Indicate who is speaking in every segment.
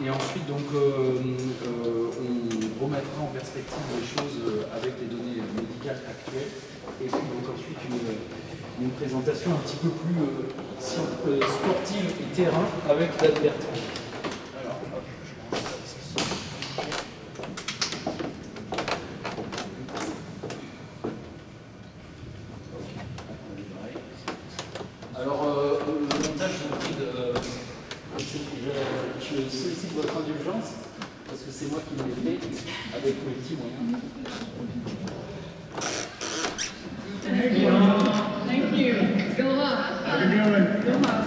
Speaker 1: Et ensuite, donc, on remettra en perspective les choses avec les données médicales actuelles. Et puis donc ensuite une présentation un petit peu plus sportive et terrain avec Dan Bertrand. Alors, hop, je range ça ici. Alors, le montage, je vous prie je sollicite votre indulgence, parce que c'est moi qui l'ai fait avec mes petits moyens.
Speaker 2: Thank you. Go up.
Speaker 3: Have a good one.
Speaker 2: Go up.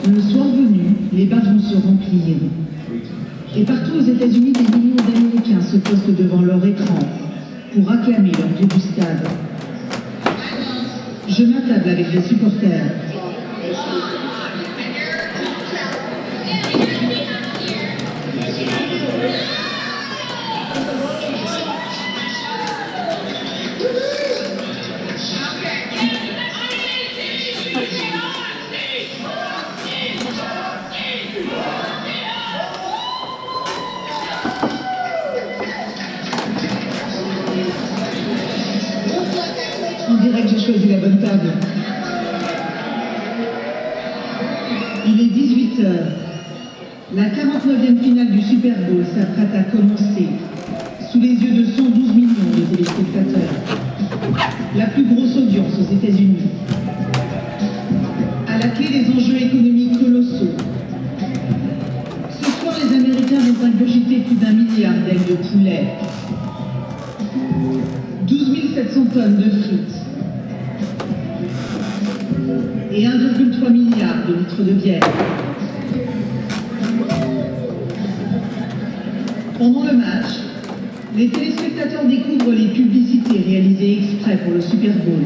Speaker 4: Le soir venu, les bars vont se remplir. Et partout aux États-Unis, des millions d'Américains se postent devant leur écran pour acclamer leur dieu du stade. Je m'attable avec les supporters. On dirait que j'ai choisi la bonne table. Il est 18h. La 49e finale du Super Bowl s'apprête à commencer, sous les yeux de 112 millions de téléspectateurs. La plus grosse audience aux États-Unis. À la clé, des enjeux économiques colossaux. Ce soir, les Américains vont ingurgiter plus d'1 milliard d'ailes de poulet. 12 700 tonnes de frites. Et 1,3 milliard de litres de bière. Pendant le match, les téléspectateurs découvrent les publicités réalisées exprès pour le Super Bowl.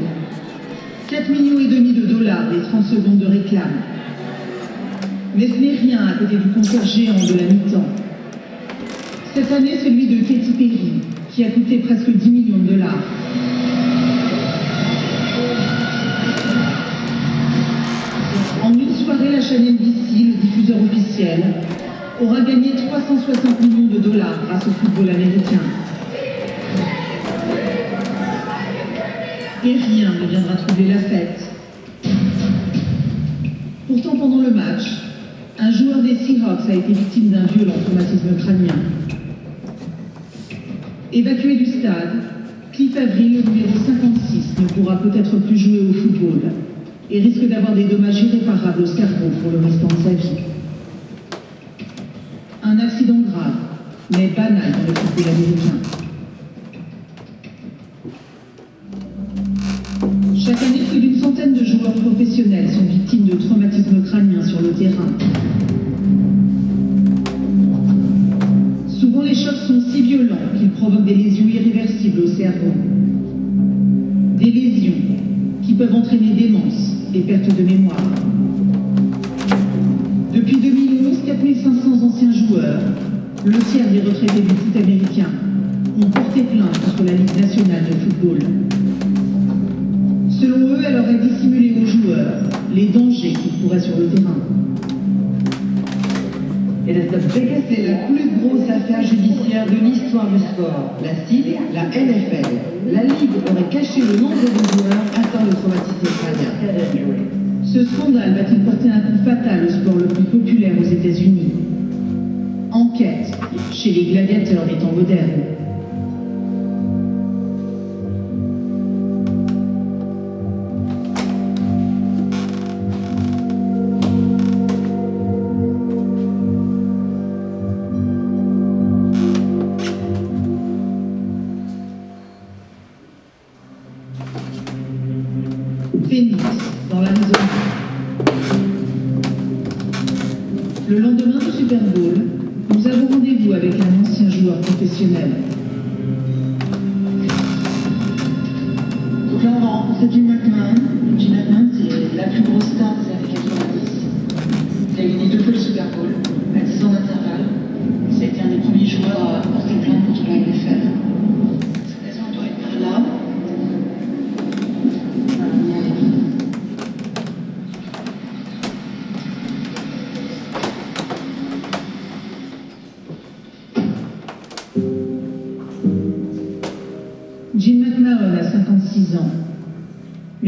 Speaker 4: 4,5 millions de dollars les 30 secondes de réclame. Mais ce n'est rien à côté du concert géant de la mi-temps. Cette année, celui de Katy Perry, qui a coûté presque 10 millions de dollars. En une soirée, la chaîne NBC, le diffuseur officiel, aura gagné 360 millions de dollars grâce au football américain. Et rien ne viendra troubler la fête. Pourtant, pendant le match, un joueur des Seahawks a été victime d'un violent traumatisme crânien. Évacué du stade, Cliff Avril, le numéro 56, ne pourra peut-être plus jouer au football et risque d'avoir des dommages irréparables au cerveau pour le restant de sa vie. Un accident grave, mais banal dans le football américain. Chaque année, plus d'une centaine de joueurs professionnels sont victimes de traumatismes crâniens sur le terrain. Souvent, les chocs sont si violents qu'ils provoquent des lésions irréversibles au cerveau. Des lésions qui peuvent entraîner démence et perte de mémoire. Depuis 2011, 4500 anciens joueurs, le tiers des retraités du foot américain, ont porté plainte contre la Ligue nationale de football. Selon eux, elle aurait dissimulé aux joueurs les dangers qu'ils couraient sur le terrain.
Speaker 5: C'est la plus grosse affaire judiciaire de l'histoire du sport. La cible, la NFL. La Ligue aurait caché le nombre de joueurs atteints de traumatisme crânien.
Speaker 4: Ce scandale va-t-il porter un coup fatal au sport le plus populaire aux États-Unis? Enquête chez les gladiateurs des temps modernes. Phoenix, dans l'Amazonie. Le lendemain du Super Bowl, nous avons rendez-vous avec un ancien joueur professionnel.
Speaker 5: Donc là, on va rencontrer Jim McMahon. Jim McMahon, c'est la plus grosse star des années 90. Il a gagné 2 fois le Super Bowl, à 10 ans d'intervalle. Ça a été un des premiers joueurs à porter plainte contre la NFL. Cette maison doit être par là.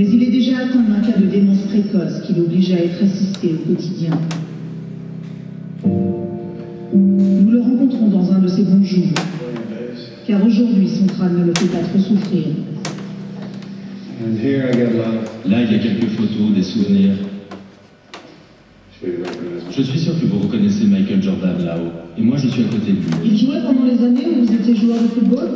Speaker 4: Mais il est déjà atteint d'un cas de démence précoce qui l'oblige à être assisté au quotidien. Nous le rencontrons dans un de ses bons jours, car aujourd'hui son crâne ne le fait pas trop souffrir.
Speaker 3: Là, il y a quelques photos, des souvenirs. Je suis sûr que vous reconnaissez Michael Jordan là-haut. Et moi, je suis à côté de lui.
Speaker 4: Il jouait pendant les années où vous étiez joueur de football?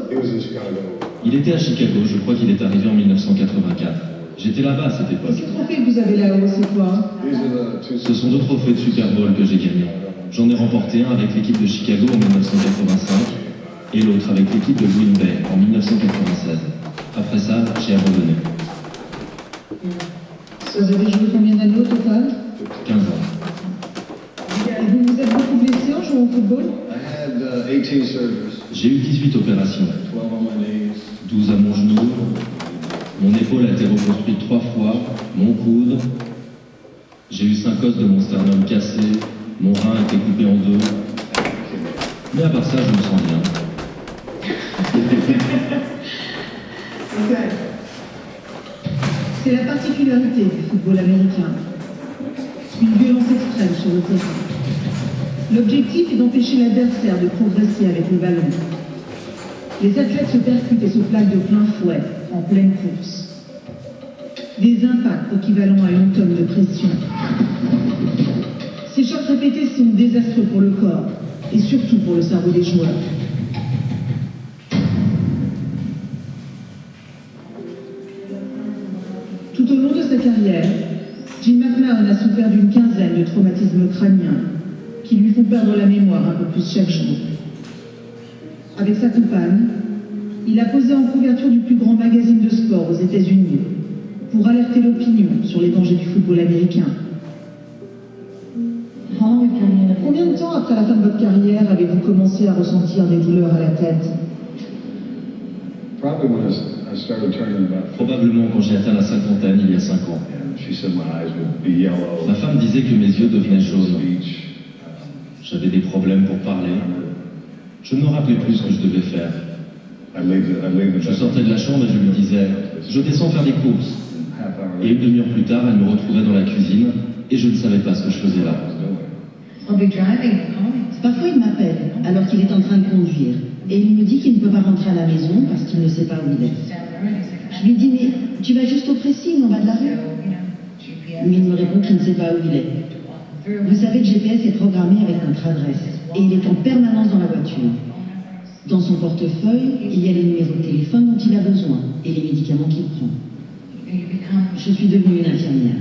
Speaker 3: Il était à Chicago, je crois qu'il est arrivé en 1984. J'étais là-bas à cette
Speaker 4: Et
Speaker 3: époque.
Speaker 4: ces trophées que vous avez là-haut, c'est quoi?
Speaker 3: Ce sont 2 trophées de Super Bowl que j'ai gagnés. J'en ai remporté un avec l'équipe de Chicago en 1985 et l'autre avec l'équipe de Green Bay en 1996. Après ça, j'ai abandonné.
Speaker 4: Vous avez joué combien d'années au total?
Speaker 3: 15 ans.
Speaker 4: Et vous vous êtes beaucoup blessé en jouant au football?
Speaker 3: J'ai eu 18 opérations. 12 à mon genou. Mon épaule a été reconstruite 3 fois. Mon coude. J'ai eu 5 os de mon sternum cassé. Mon rein a été coupé en 2. Mais à part ça, je me sens bien.
Speaker 4: C'est la particularité du football américain. Une violence extrême sur le terrain. L'objectif est d'empêcher l'adversaire de progresser avec le ballon. Les athlètes se percutent et se plaquent de plein fouet, en pleine course. Des impacts équivalents à une tonne de pression. Ces chocs répétés sont désastreux pour le corps, et surtout pour le cerveau des joueurs. Tout au long de sa carrière, Jim McMahon a souffert d'une quinzaine de traumatismes crâniens qui lui font perdre la mémoire un peu plus chaque jour. Avec sa compagne, il a posé en couverture du plus grand magazine de sport aux États-Unis pour alerter l'opinion sur les dangers du football américain. Combien de temps après la fin de votre carrière avez-vous commencé à ressentir des douleurs à la tête?
Speaker 3: Probablement quand j'ai atteint la cinquantaine, il y a 5 ans. Ma femme disait que mes yeux devenaient jaunes. J'avais des problèmes pour parler. Je ne me rappelais plus ce que je devais faire. Je sortais de la chambre et je lui disais « Je descends faire des courses ». Et une demi-heure plus tard, elle me retrouvait dans la cuisine et je ne savais pas ce que je faisais là.
Speaker 5: Parfois, il m'appelle alors qu'il est en train de conduire. Et il me dit qu'il ne peut pas rentrer à la maison parce qu'il ne sait pas où il est. Je lui dis, mais tu vas juste au pressing en bas de la rue? Mais il me répond qu'il ne sait pas où il est. Vous savez, le GPS est programmé avec notre adresse. Et il est en permanence dans la voiture. Dans son portefeuille, il y a les numéros de téléphone dont il a besoin et les médicaments qu'il prend. Je suis devenue une infirmière.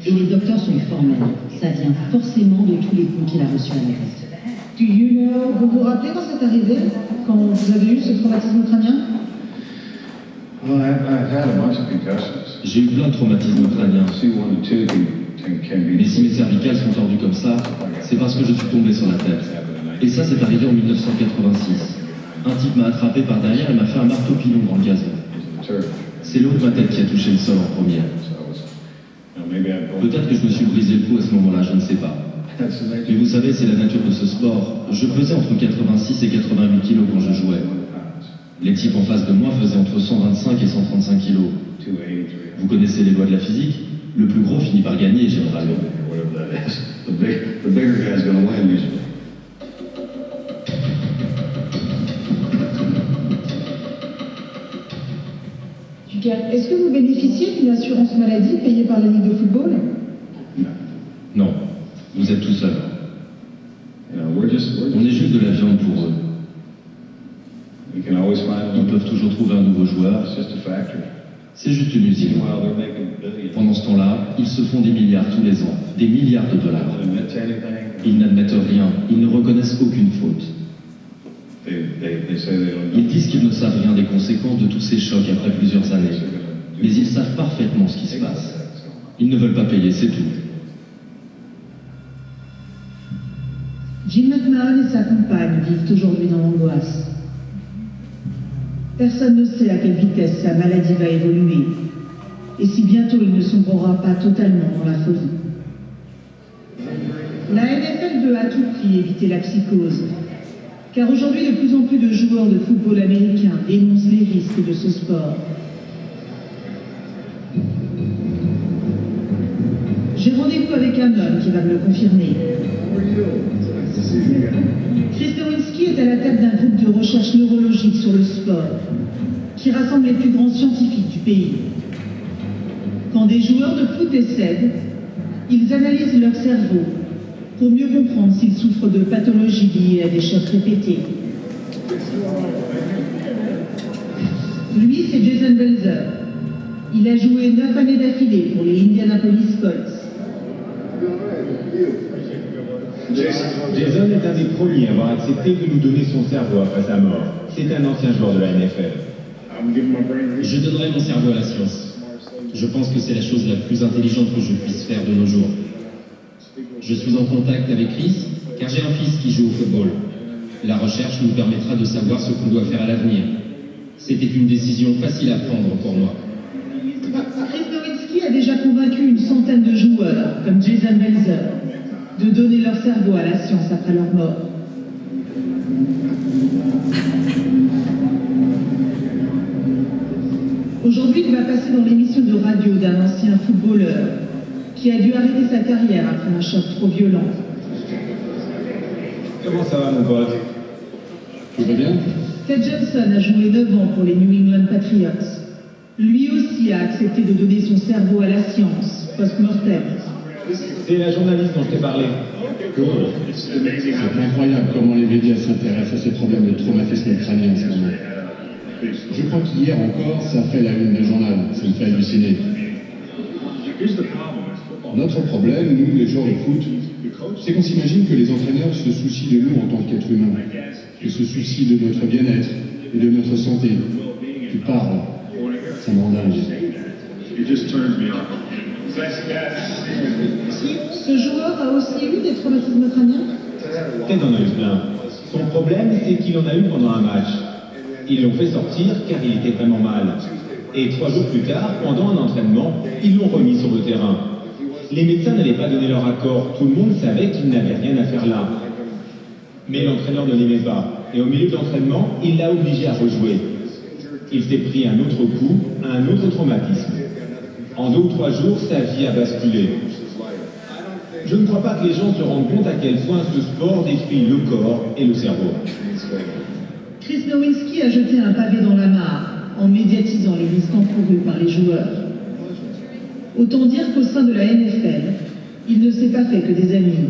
Speaker 5: Et les docteurs sont formels. Ça vient forcément de tous les coups qu'il a reçus à la tête.
Speaker 4: Vous vous rappelez quand c'est arrivé, quand vous avez eu ce traumatisme crânien?
Speaker 3: J'ai eu plein de traumatismes crâniens. Mais si mes cervicales sont tordues comme ça, c'est parce que je suis tombé sur la tête. Et ça, c'est arrivé en 1986. Un type m'a attrapé par derrière et m'a fait un marteau-pilon dans le gazon. C'est l'eau de ma tête qui a touché le sol en premier. Peut-être que je me suis brisé le cou à ce moment-là, je ne sais pas. Mais vous savez, c'est la nature de ce sport. Je pesais entre 86 et 88 kilos quand je jouais. Les types en face de moi faisaient entre 125 et 135 kilos. Vous connaissez les lois de la physique? Le plus gros finit par gagner, généralement.
Speaker 4: Est-ce que vous bénéficiez d'une assurance maladie payée par la Ligue de football?
Speaker 3: Non, vous êtes tout seul. On est juste de la viande pour eux. Ils peuvent toujours trouver un nouveau joueur. C'est juste une usine. Pendant ce temps-là, ils se font des milliards tous les ans, des milliards de dollars. Ils n'admettent rien, ils ne reconnaissent aucune faute. Ils disent qu'ils ne savent rien des conséquences de tous ces chocs après plusieurs années. Mais ils savent parfaitement ce qui se passe. Ils ne veulent pas payer, c'est tout.
Speaker 4: Jim McMahon et sa compagne vivent aujourd'hui dans l'angoisse. Personne ne sait à quelle vitesse sa maladie va évoluer et si bientôt il ne sombrera pas totalement dans la folie. La NFL veut à tout prix éviter la psychose, car aujourd'hui de plus en plus de joueurs de football américain dénoncent les risques de ce sport. J'ai rendez-vous avec un homme qui va me le confirmer. Chris Nowinski est à la tête d'un groupe de recherche neurologique sur le sport qui rassemble les plus grands scientifiques du pays. Quand des joueurs de foot décèdent, ils analysent leur cerveau pour mieux comprendre s'ils souffrent de pathologies liées à des chocs répétés. Lui, c'est Jason Belzer. Il a joué 9 années d'affilée pour les Indianapolis Colts.
Speaker 6: Jason est un des premiers à avoir accepté de nous donner son cerveau après sa mort. C'est un ancien joueur de la NFL.
Speaker 3: Je donnerai mon cerveau à la science. Je pense que c'est la chose la plus intelligente que je puisse faire de nos jours. Je suis en contact avec Chris, car j'ai un fils qui joue au football. La recherche nous permettra de savoir ce qu'on doit faire à l'avenir. C'était une décision facile à prendre pour moi.
Speaker 4: Chris Nowinski a déjà convaincu une centaine de joueurs, comme Jason Belzer, de donner leur cerveau à la science après leur mort. Aujourd'hui, il va passer dans l'émission de radio d'un ancien footballeur qui a dû arrêter sa carrière après un choc trop violent.
Speaker 6: Comment ça va, mon pote?
Speaker 3: Tout va bien?
Speaker 4: Ted Johnson a joué 9 ans pour les New England Patriots. Lui aussi a accepté de donner son cerveau à la science, post-mortem.
Speaker 6: C'est la journaliste dont je t'ai parlé.
Speaker 7: C'est incroyable comment les médias s'intéressent à ces problèmes de traumatisme crânien en ce moment. Je crois qu'hier encore, ça fait la une des journaux. Ça me fait halluciner. Notre problème, nous, les joueurs de foot, c'est qu'on s'imagine que les entraîneurs se soucient de nous en tant qu'êtres humains, qu'ils se soucient de notre bien-être et de notre santé. Tu parles, ça me rend dingue.
Speaker 4: Ce joueur a aussi eu des traumatismes crâniens?
Speaker 6: Ted en a eu plein. Son problème, c'est qu'il en a eu pendant un match. Ils l'ont fait sortir car il était vraiment mal. Et 3 jours plus tard, pendant un entraînement, ils l'ont remis sur le terrain. Les médecins n'avaient pas donné leur accord. Tout le monde savait qu'il n'avait rien à faire là. Mais l'entraîneur ne l'aimait pas. Et au milieu de l'entraînement, il l'a obligé à rejouer. Il s'est pris un autre coup, un autre traumatisme. En 2 ou 3 jours, sa vie a basculé. Je ne crois pas que les gens se rendent compte à quel point ce sport détruit le corps et le cerveau.
Speaker 4: Chris Nowinski a jeté un pavé dans la mare en médiatisant les risques encourus par les joueurs. Autant dire qu'au sein de la NFL, il ne s'est pas fait que des amis.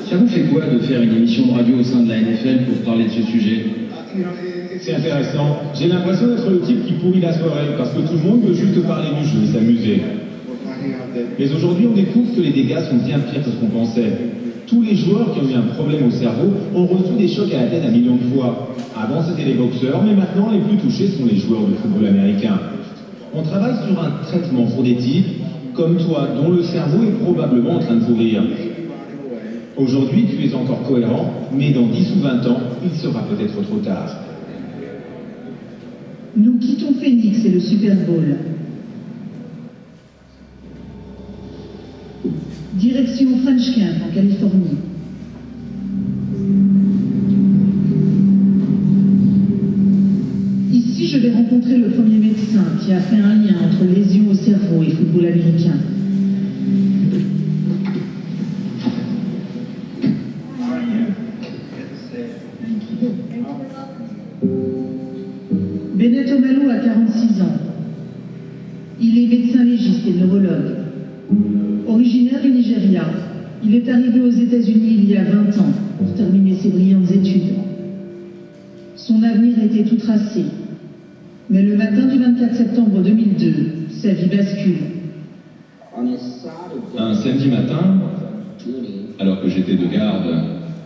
Speaker 3: Ça vous fait quoi de faire une émission de radio au sein de la NFL pour parler de ce sujet?
Speaker 6: C'est intéressant. J'ai l'impression d'être le type qui pourrit la soirée, parce que tout le monde veut juste parler du jeu et s'amuser. Mais aujourd'hui, on découvre que les dégâts sont bien pires que ce qu'on pensait. Tous les joueurs qui ont eu un problème au cerveau ont reçu des chocs à la tête 1 million de fois. Avant, c'était les boxeurs, mais maintenant, les plus touchés sont les joueurs de football américain. On travaille sur un traitement pour des types comme toi, dont le cerveau est probablement en train de pourrir. Aujourd'hui, tu es encore cohérent, mais dans 10 ou 20 ans, il sera peut-être trop tard.
Speaker 4: Nous quittons Phoenix et le Super Bowl. Direction French Camp en Californie. Ici, je vais rencontrer le premier médecin qui a fait un lien entre lésions au cerveau et football américain. Bennett Omalo a 46 ans. Il est médecin légiste et neurologue. Originaire du Nigeria, il est arrivé aux États-Unis il y a 20 ans pour terminer ses brillantes études. Son avenir était tout tracé. Mais le matin du 24 septembre 2002, sa vie bascule.
Speaker 3: Un samedi matin, alors que j'étais de garde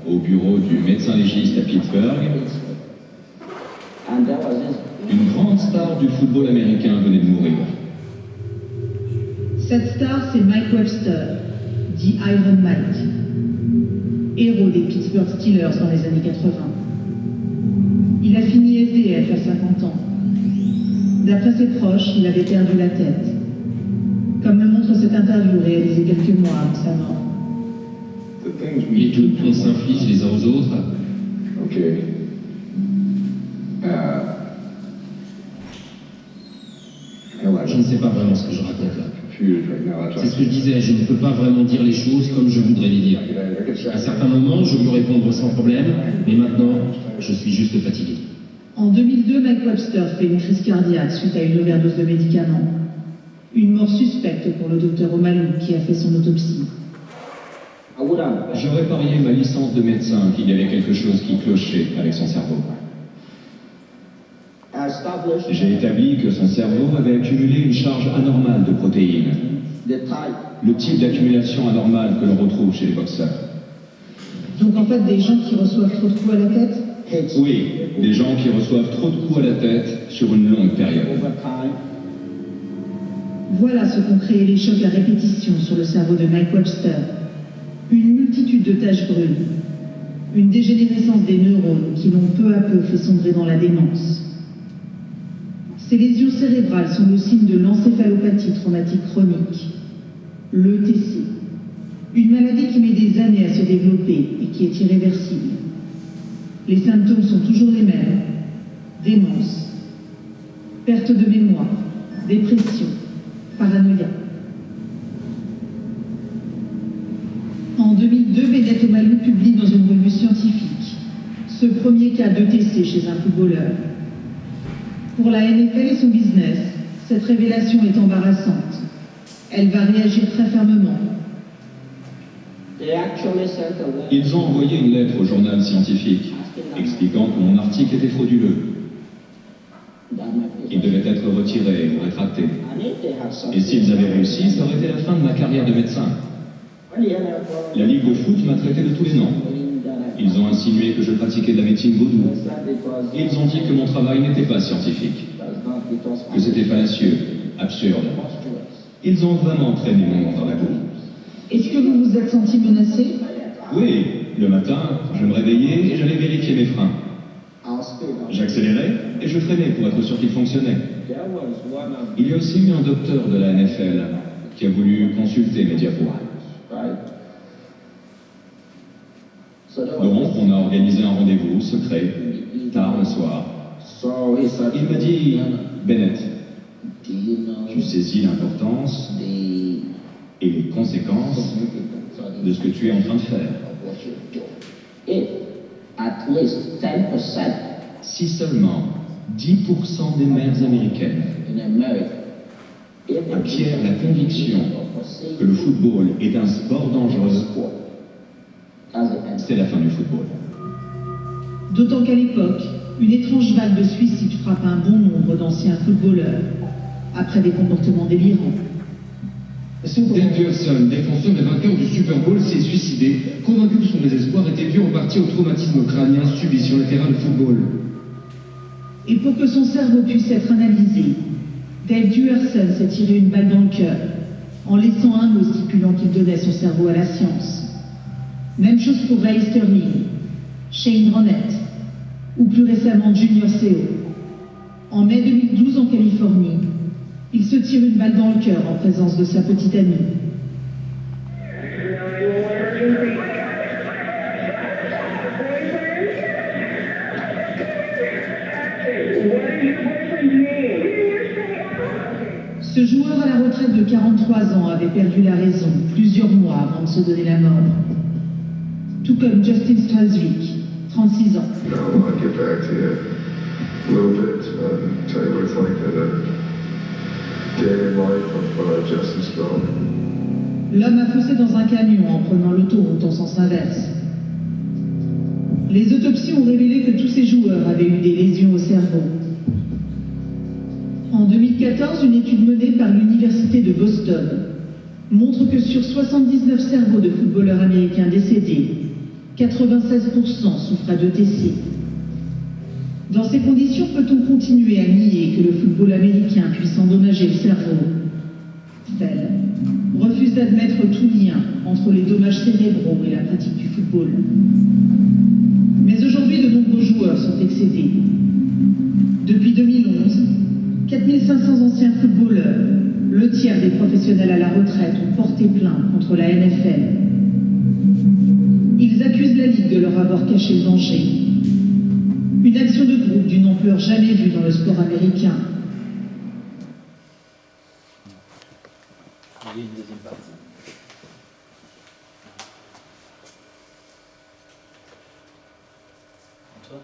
Speaker 3: au bureau du médecin légiste à Pittsburgh, une grande star du football américain venait de mourir.
Speaker 4: Cette star, c'est Mike Webster, dit Iron Mike, héros des Pittsburgh Steelers dans les années 80. Il a fini SDF à 50 ans. D'après ses proches, il avait perdu la tête. Comme le montre cette interview réalisée quelques mois avant sa mort.
Speaker 3: Les trucs qu'on s'inflige les uns aux autres. Je ne sais pas vraiment ce que je raconte là. C'est ce que je disais, je ne peux pas vraiment dire les choses comme je voudrais les dire. À certains moments, je peux répondre sans problème, mais maintenant, je suis juste fatigué.
Speaker 4: En 2002, Mike Webster fait une crise cardiaque suite à une overdose de médicaments. Une mort suspecte pour le docteur Omalou qui a fait son autopsie.
Speaker 3: J'aurais parié ma licence de médecin qu'il y avait quelque chose qui clochait avec son cerveau. J'ai établi que son cerveau avait accumulé une charge anormale de protéines. Le type d'accumulation anormale que l'on retrouve chez les boxeurs.
Speaker 4: Donc en fait, des gens qui reçoivent trop de coups à la tête?
Speaker 3: Oui, des gens qui reçoivent trop de coups à la tête sur une longue période.
Speaker 4: Voilà ce qu'ont créé les chocs à répétition sur le cerveau de Mike Webster. Une multitude de taches brunes. Une dégénérescence des neurones qui l'ont peu à peu fait sombrer dans la démence. Ces lésions cérébrales sont le signe de l'encéphalopathie traumatique chronique, l'ETC. Une maladie qui met des années à se développer et qui est irréversible. Les symptômes sont toujours les mêmes. Démence, perte de mémoire, dépression, paranoïa. En 2002, Bennet Omalu publie dans une revue scientifique ce premier cas d'ETC chez un footballeur. Pour la NFL et son business, cette révélation est embarrassante. Elle va réagir très fermement.
Speaker 3: Ils ont envoyé une lettre au journal scientifique expliquant que mon article était frauduleux. Il devait être retiré ou rétracté. Et s'ils avaient réussi, ça aurait été la fin de ma carrière de médecin. La Ligue de foot m'a traité de tous les noms. Ils ont insinué que je pratiquais de la médecine vaudou. Ils ont dit que mon travail n'était pas scientifique, que c'était fallacieux, absurde. Ils ont vraiment traîné mon nom dans la boue.
Speaker 4: Est-ce que vous vous êtes senti menacé?
Speaker 3: Oui, le matin, je me réveillais et j'allais vérifier mes freins. J'accélérais et je freinais pour être sûr qu'ils fonctionnaient. Il y a aussi eu un docteur de la NFL qui a voulu consulter mes diapos. Donc, on a organisé un rendez-vous secret, tard le soir. Il m'a dit, Bennett, tu saisis l'importance et les conséquences de ce que tu es en train de faire. Si seulement 10% des mères américaines acquièrent la conviction que le football est un sport dangereux, c'est la fin du football.
Speaker 4: D'autant qu'à l'époque, une étrange vague de suicides frappe un bon nombre d'anciens footballeurs, après des comportements délirants.
Speaker 7: Dale Pearson, défenseur et vainqueur du Super Bowl, s'est suicidé, convaincu que son désespoir était dû en partie au traumatisme crânien subi sur le terrain de football.
Speaker 4: Et pour que son cerveau puisse être analysé, Dale Duerson s'est tiré une balle dans le cœur, en laissant un mot stipulant qu'il donnait son cerveau à la science. Même chose pour Ray Sterling, Shane Ronette, ou plus récemment Junior Seau. En mai 2012 en Californie, il se tire une balle dans le cœur en présence de sa petite amie. Ce joueur à la retraite de 43 ans avait perdu la raison plusieurs mois avant de se donner la mort. Tout comme Justin Strasvik, 36 ans. L'homme a foncé dans un camion en prenant l'autoroute en sens inverse. Les autopsies ont révélé que tous ces joueurs avaient eu des lésions au cerveau. En 2014, une étude menée par l'Université de Boston montre que sur 79 cerveaux de footballeurs américains décédés, 96% souffrent d'ETC. Dans ces conditions, peut-on continuer à nier que le football américain puisse endommager le cerveau? Fell refuse d'admettre tout lien entre les dommages cérébraux et la pratique du football. Mais aujourd'hui, de nombreux joueurs sont excédés. Depuis 2011, 4500 anciens footballeurs, le tiers des professionnels à la retraite, ont porté plainte contre la NFL. Ils accusent la Ligue de leur avoir caché le danger. Une action de groupe d'une ampleur jamais vue dans le sport américain.
Speaker 1: Il y a une deuxième partie. Antoine,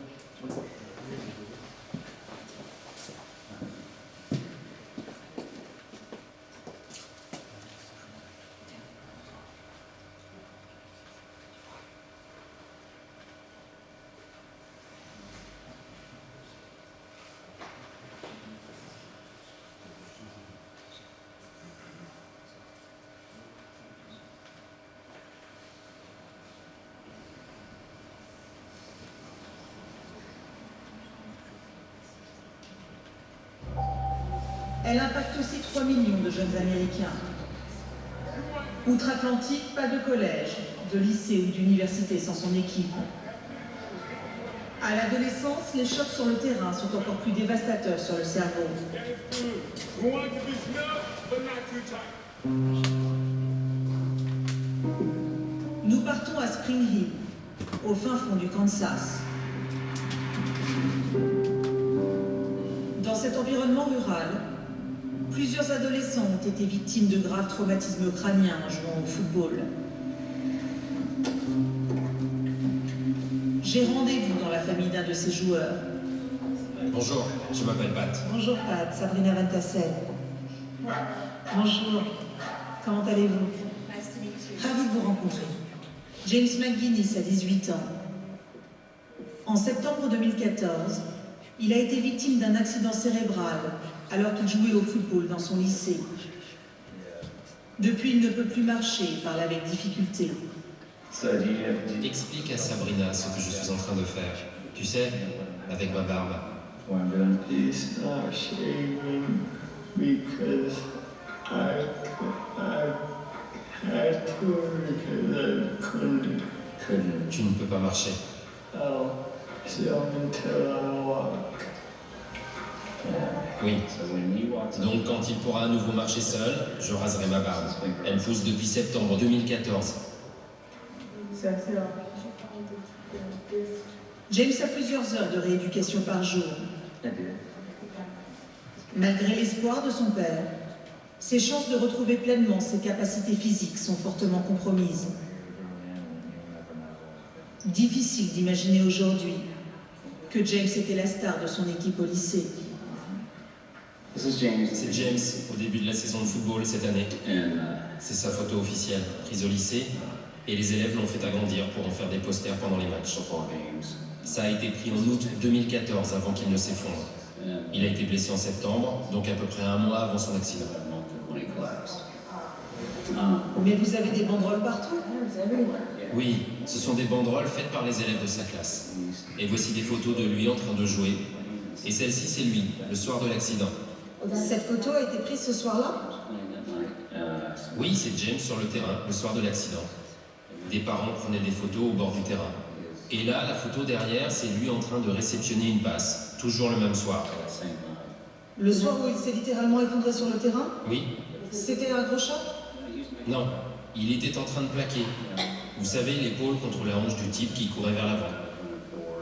Speaker 4: Elle impacte aussi 3 millions de jeunes Américains. Outre-Atlantique, pas de collège, de lycée ou d'université sans son équipe. À l'adolescence, les chocs sur le terrain sont encore plus dévastateurs sur le cerveau. Nous partons à Spring Hill, au fin fond du Kansas. Dans cet environnement rural, plusieurs adolescents ont été victimes de graves traumatismes crâniens en jouant au football. J'ai rendez-vous dans la famille d'un de ces joueurs.
Speaker 8: Bonjour, je m'appelle Pat.
Speaker 4: Bonjour Pat, Sabrina Van Tassel. Bonjour, comment allez-vous? Ravi de vous rencontrer. James McGuinness a 18 ans. En septembre 2014, il a été victime d'un accident cérébral alors qu'il jouait au football dans son lycée. Depuis, il ne peut plus marcher et parle avec difficulté.
Speaker 8: Explique à Sabrina ce que je suis en train de faire. Tu sais, avec ma barbe.
Speaker 9: He's not shaving because I had to because I couldn't
Speaker 8: Tu ne peux pas marcher.
Speaker 9: help until I walk.
Speaker 8: Oui. Donc quand il pourra à nouveau marcher seul, je raserai ma barbe. Elle pousse depuis septembre 2014.
Speaker 4: James a plusieurs heures de rééducation par jour. Malgré l'espoir de son père, ses chances de retrouver pleinement ses capacités physiques sont fortement compromises. Difficile d'imaginer aujourd'hui que James était la star de son équipe au lycée.
Speaker 8: C'est James, au début de la saison de football cette année. C'est sa photo officielle, prise au lycée, et les élèves l'ont fait agrandir pour en faire des posters pendant les matchs. Ça a été pris en août 2014 avant qu'il ne s'effondre. Il a été blessé en septembre, donc à peu près un mois avant son accident.
Speaker 4: Mais vous avez des banderoles partout?
Speaker 8: Oui, ce sont des banderoles faites par les élèves de sa classe. Et voici des photos de lui en train de jouer. Et celle-ci, c'est lui, le soir de l'accident.
Speaker 4: Cette photo a été prise ce soir-là?
Speaker 8: Oui, c'est James sur le terrain, le soir de l'accident. Des parents prenaient des photos au bord du terrain. Et là, la photo derrière, c'est lui en train de réceptionner une passe, toujours le même soir.
Speaker 4: Le soir où il s'est littéralement effondré sur le terrain?
Speaker 8: Oui?
Speaker 4: C'était un gros choc?
Speaker 8: Non, il était en train de plaquer. Vous savez, l'épaule contre la hanche du type qui courait vers l'avant.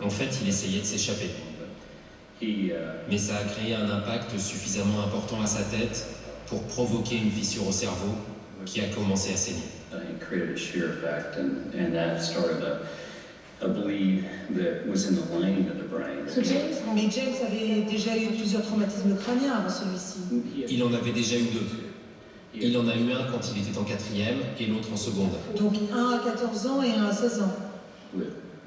Speaker 8: En fait, il essayait de s'échapper. Mais ça a créé un impact suffisamment important à sa tête pour provoquer une fissure au cerveau qui a commencé à saigner.
Speaker 4: Mais James avait déjà eu plusieurs traumatismes crâniens avant celui-ci.
Speaker 8: Il en avait déjà eu deux. Il en a eu un quand il était en 4e et l'autre en seconde.
Speaker 4: Donc un à 14 ans et un à 16 ans.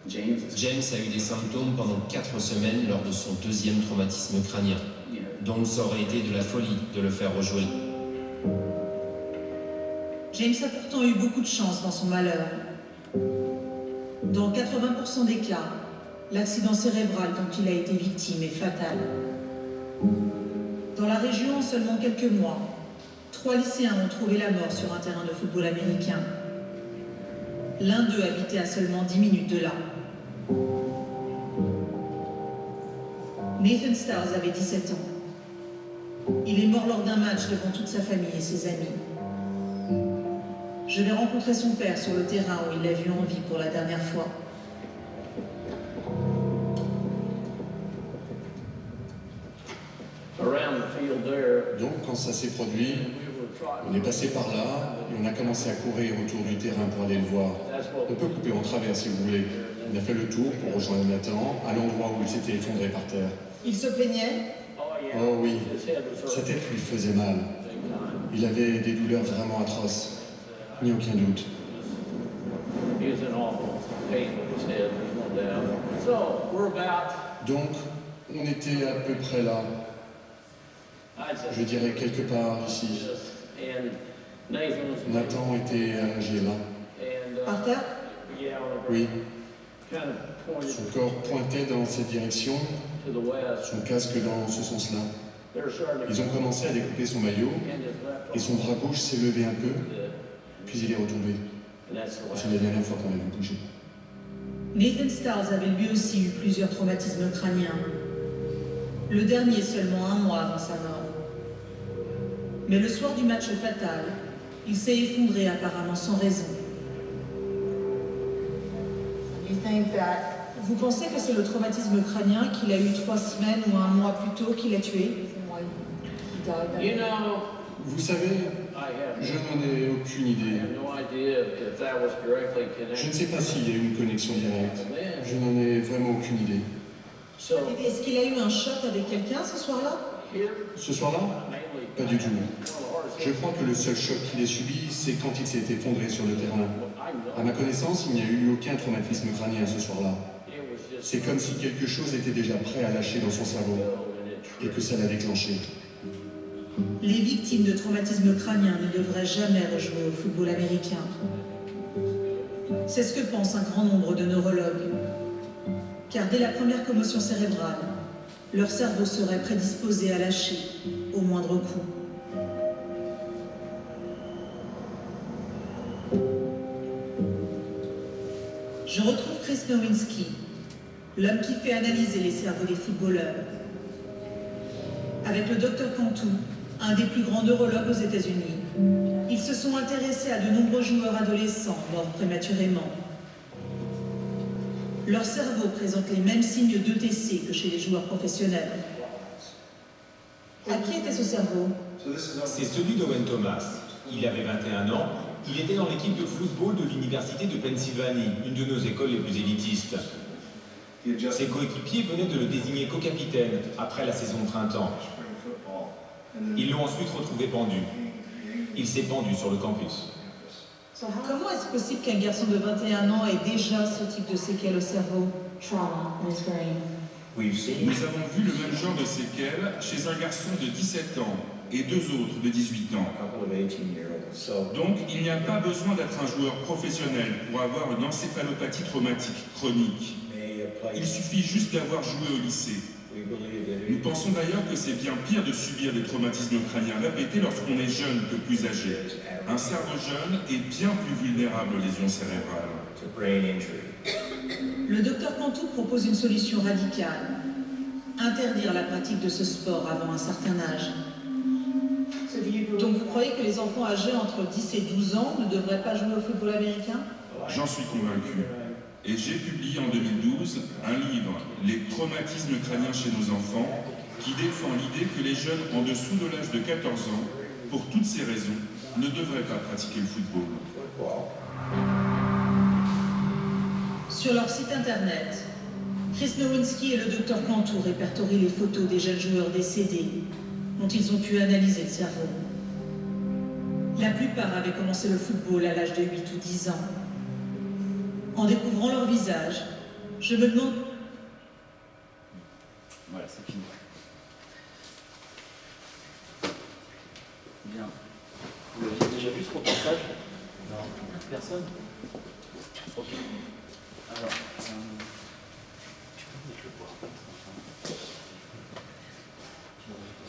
Speaker 8: James a eu des symptômes pendant 4 semaines lors de son 2e traumatisme crânien. Donc ça aurait été de la folie de le faire rejouer.
Speaker 4: James a pourtant eu beaucoup de chance dans son malheur. Dans 80% des cas, l'accident cérébral dont il a été victime est fatal. Dans la région, en seulement quelques mois, 3 lycéens ont trouvé la mort sur un terrain de football américain. L'un d'eux habitait à seulement 10 minutes de là. Nathan Stars avait 17 ans. Il est mort lors d'un match devant toute sa famille et ses amis. Je vais rencontrer son père sur le terrain où il l'a vu en vie pour la dernière fois.
Speaker 7: Donc, quand ça s'est produit, On est passé par là et on a commencé à courir autour du terrain pour aller le voir. On peut couper en travers si vous voulez. On a fait le tour pour rejoindre Nathan à l'endroit où il s'était effondré par terre.
Speaker 4: Il se plaignait?
Speaker 7: Oh oui, sa tête lui faisait mal. Il avait des douleurs vraiment atroces. Il n'y a aucun doute. Donc, on était à peu près là. Je dirais quelque part ici. Nathan était allongé là.
Speaker 4: Par terre?
Speaker 7: Oui. Son corps pointait dans cette direction, son casque dans ce sens-là. Ils ont commencé à découper son maillot et son bras gauche s'est levé un peu, puis il est retombé. C'est la dernière fois qu'on l'a vu bouger.
Speaker 4: Nathan Stiles avait lui aussi eu plusieurs traumatismes crâniens. Le dernier seulement un mois avant sa mort. Mais le soir du match fatal, il s'est effondré apparemment sans raison. Vous pensez que c'est le traumatisme crânien qu'il a eu 3 semaines ou un mois plus tôt qui l'a tué?
Speaker 7: Vous savez, je n'en ai aucune idée. Je ne sais pas s'il y a eu une connexion directe. Je n'en ai vraiment aucune idée.
Speaker 4: Est-ce qu'il a eu un choc avec quelqu'un ce soir-là?
Speaker 7: Ce soir-là? Pas du tout. Je crois que le seul choc qu'il ait subi, c'est quand il s'est effondré sur le terrain. À ma connaissance, il n'y a eu aucun traumatisme crânien ce soir-là. C'est comme si quelque chose était déjà prêt à lâcher dans son cerveau et que ça l'a déclenché.
Speaker 4: Les victimes de traumatisme crânien ne devraient jamais rejouer au football américain. C'est ce que pense un grand nombre de neurologues. Car dès la première commotion cérébrale, leur cerveau serait prédisposé à lâcher au moindre coup. Je retrouve Chris Nowinski, l'homme qui fait analyser les cerveaux des footballeurs. Avec le Dr Cantu, un des plus grands neurologues aux États-Unis, ils se sont intéressés à de nombreux joueurs adolescents morts prématurément. Leur cerveau présente les mêmes signes d'ETC que chez les joueurs professionnels. À qui était ce cerveau?
Speaker 6: C'est celui d'Owen Thomas. Il avait 21 ans. Il était dans l'équipe de football de l'Université de Pennsylvanie, une de nos écoles les plus élitistes. Ses coéquipiers venaient de le désigner co-capitaine après la saison de printemps. Ils l'ont ensuite retrouvé pendu. Il s'est pendu sur le campus.
Speaker 4: Comment est-ce possible qu'un garçon de 21 ans ait déjà ce type de séquelles au cerveau?
Speaker 10: Nous avons vu le même genre de séquelles chez un garçon de 17 ans et 2 autres de 18 ans. Donc, il n'y a pas besoin d'être un joueur professionnel pour avoir une encéphalopathie traumatique chronique. Il suffit juste d'avoir joué au lycée. Nous pensons d'ailleurs que c'est bien pire de subir des traumatismes crâniens répétés lorsqu'on est jeune que plus âgé. Un cerveau jeune est bien plus vulnérable aux lésions cérébrales.
Speaker 4: Le docteur Cantu propose une solution radicale. Interdire la pratique de ce sport avant un certain âge. Donc vous croyez que les enfants âgés entre 10 et 12 ans ne devraient pas jouer au football américain?
Speaker 10: J'en suis convaincu. Et j'ai publié en 2012 un livre, Les traumatismes crâniens chez nos enfants, qui défend l'idée que les jeunes en dessous de l'âge de 14 ans, pour toutes ces raisons, ne devraient pas pratiquer le football.
Speaker 4: Sur leur site internet, Chris Nowinski et le docteur Cantu répertorient les photos des jeunes joueurs décédés dont ils ont pu analyser le cerveau. La plupart avaient commencé le football à l'âge de 8 ou 10 ans. En découvrant leur visage, je me demande...
Speaker 1: Voilà, c'est fini. Bien. Vous l'aviez déjà vu ce reportage? Non. Personne? Ok. Alors, tu peux mettre le PowerPoint.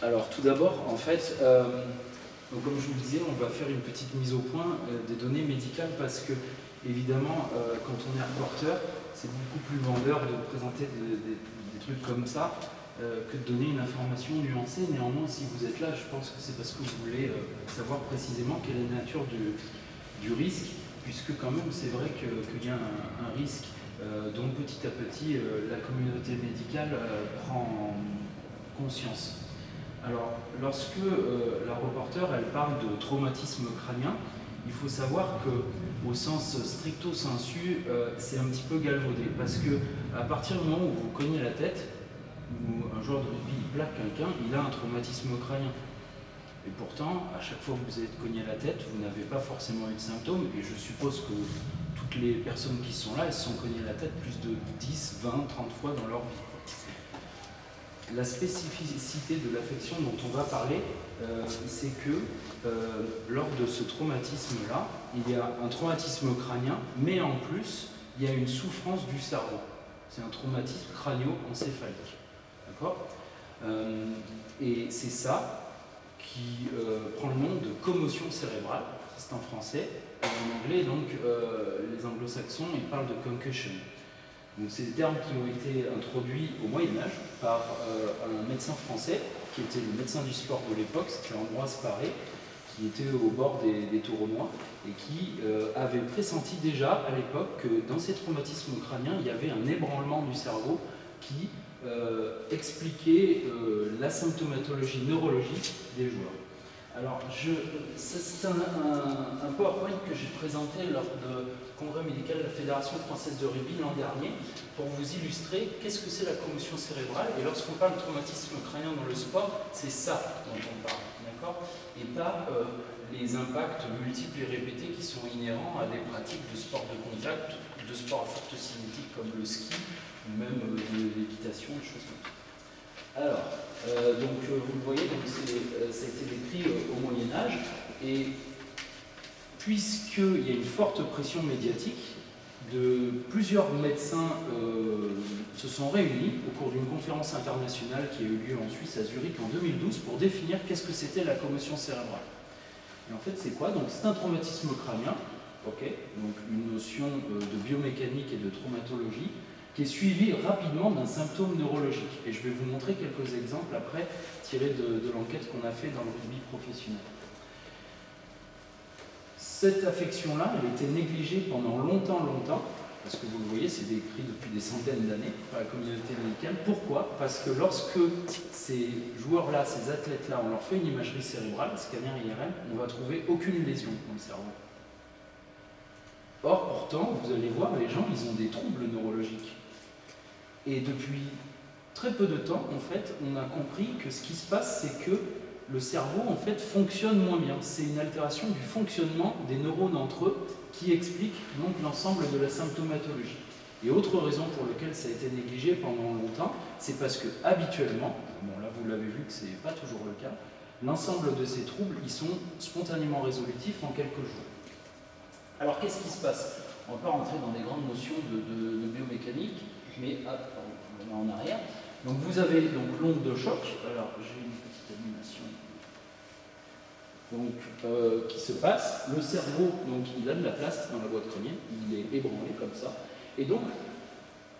Speaker 1: Alors, tout d'abord, en fait, donc comme je vous le disais, on va faire une petite mise au point des données médicales parce que, évidemment, quand on est reporter, c'est beaucoup plus vendeur de présenter des trucs comme ça que de donner une information nuancée. Néanmoins, si vous êtes là, je pense que c'est parce que vous voulez savoir précisément quelle est la nature du risque, puisque quand même, c'est vrai qu'il y a un risque dont petit à petit, la communauté médicale prend conscience. Alors, lorsque la reporter elle parle de traumatisme crânien, il faut savoir que, au sens stricto sensu, c'est un petit peu galvaudé, parce que à partir du moment où vous cognez la tête, ou un joueur de rugby il plaque quelqu'un, il a un traumatisme crânien. Et pourtant, à chaque fois que vous êtes cogné la tête, vous n'avez pas forcément eu de symptômes, et je suppose que toutes les personnes qui sont là, elles se sont cognées la tête plus de 10, 20, 30 fois dans leur vie. La spécificité de l'affection dont on va parler, c'est que lors de ce traumatisme-là, il y a un traumatisme crânien, mais en plus, il y a une souffrance du cerveau. C'est un traumatisme crânio-encéphalique. D'accord ? Et c'est ça qui prend le nom de commotion cérébrale, c'est en français, et en anglais, donc les anglo-saxons, ils parlent de concussion. Donc c'est des termes qui ont été introduits au Moyen-Âge par un médecin français, qui était le médecin du sport de l'époque, c'était Ambroise Paré, qui était au bord des tournois, et qui avait pressenti déjà à l'époque que dans ces traumatismes crâniens, il y avait un ébranlement du cerveau qui expliquait la symptomatologie neurologique des joueurs. Alors, c'est un PowerPoint que j'ai présenté lors du congrès médical de la Fédération française de rugby l'an dernier pour vous illustrer qu'est-ce que c'est la commotion cérébrale. Et lorsqu'on parle de traumatisme crânien dans le sport, c'est ça dont on parle, d'accord ? Et pas les impacts multiples et répétés qui sont inhérents à des pratiques de sport de contact, de sport à forte cinétique comme le ski, ou même de l'équitation, des choses comme ça. Alors, donc vous le voyez, donc ça a été décrit au Moyen-Âge, et puisqu'il y a une forte pression médiatique, plusieurs médecins se sont réunis au cours d'une conférence internationale qui a eu lieu en Suisse, à Zurich, en 2012, pour définir qu'est-ce que c'était la commotion cérébrale. Et en fait, c'est quoi? Donc c'est un traumatisme crânien, okay, donc une notion de biomécanique et de traumatologie, qui est suivi rapidement d'un symptôme neurologique. Et je vais vous montrer quelques exemples après, tirés de l'enquête qu'on a fait dans le rugby professionnel. Cette affection-là, elle était négligée pendant longtemps, parce que vous le voyez, c'est décrit depuis des centaines d'années par la communauté médicale. Pourquoi? Parce que lorsque ces joueurs-là, ces athlètes-là, on leur fait une imagerie cérébrale, scanner IRM, on ne va trouver aucune lésion dans le cerveau. Or, pourtant, vous allez voir, les gens, ils ont des troubles neurologiques. Et depuis très peu de temps, en fait, on a compris que ce qui se passe, c'est que le cerveau, en fait, fonctionne moins bien. C'est une altération du fonctionnement des neurones entre eux qui explique donc l'ensemble de la symptomatologie. Et autre raison pour laquelle ça a été négligé pendant longtemps, c'est parce que habituellement, bon là vous l'avez vu que c'est pas toujours le cas, l'ensemble de ces troubles, ils sont spontanément résolutifs en quelques jours. Alors qu'est-ce qui se passe? On ne va pas rentrer dans des grandes notions de biomécanique, mais on va en arrière. Donc vous avez donc l'onde de choc. Alors j'ai une petite animation donc, qui se passe. Le cerveau, donc il a de la place dans la boîte crânienne, il est ébranlé comme ça. Et donc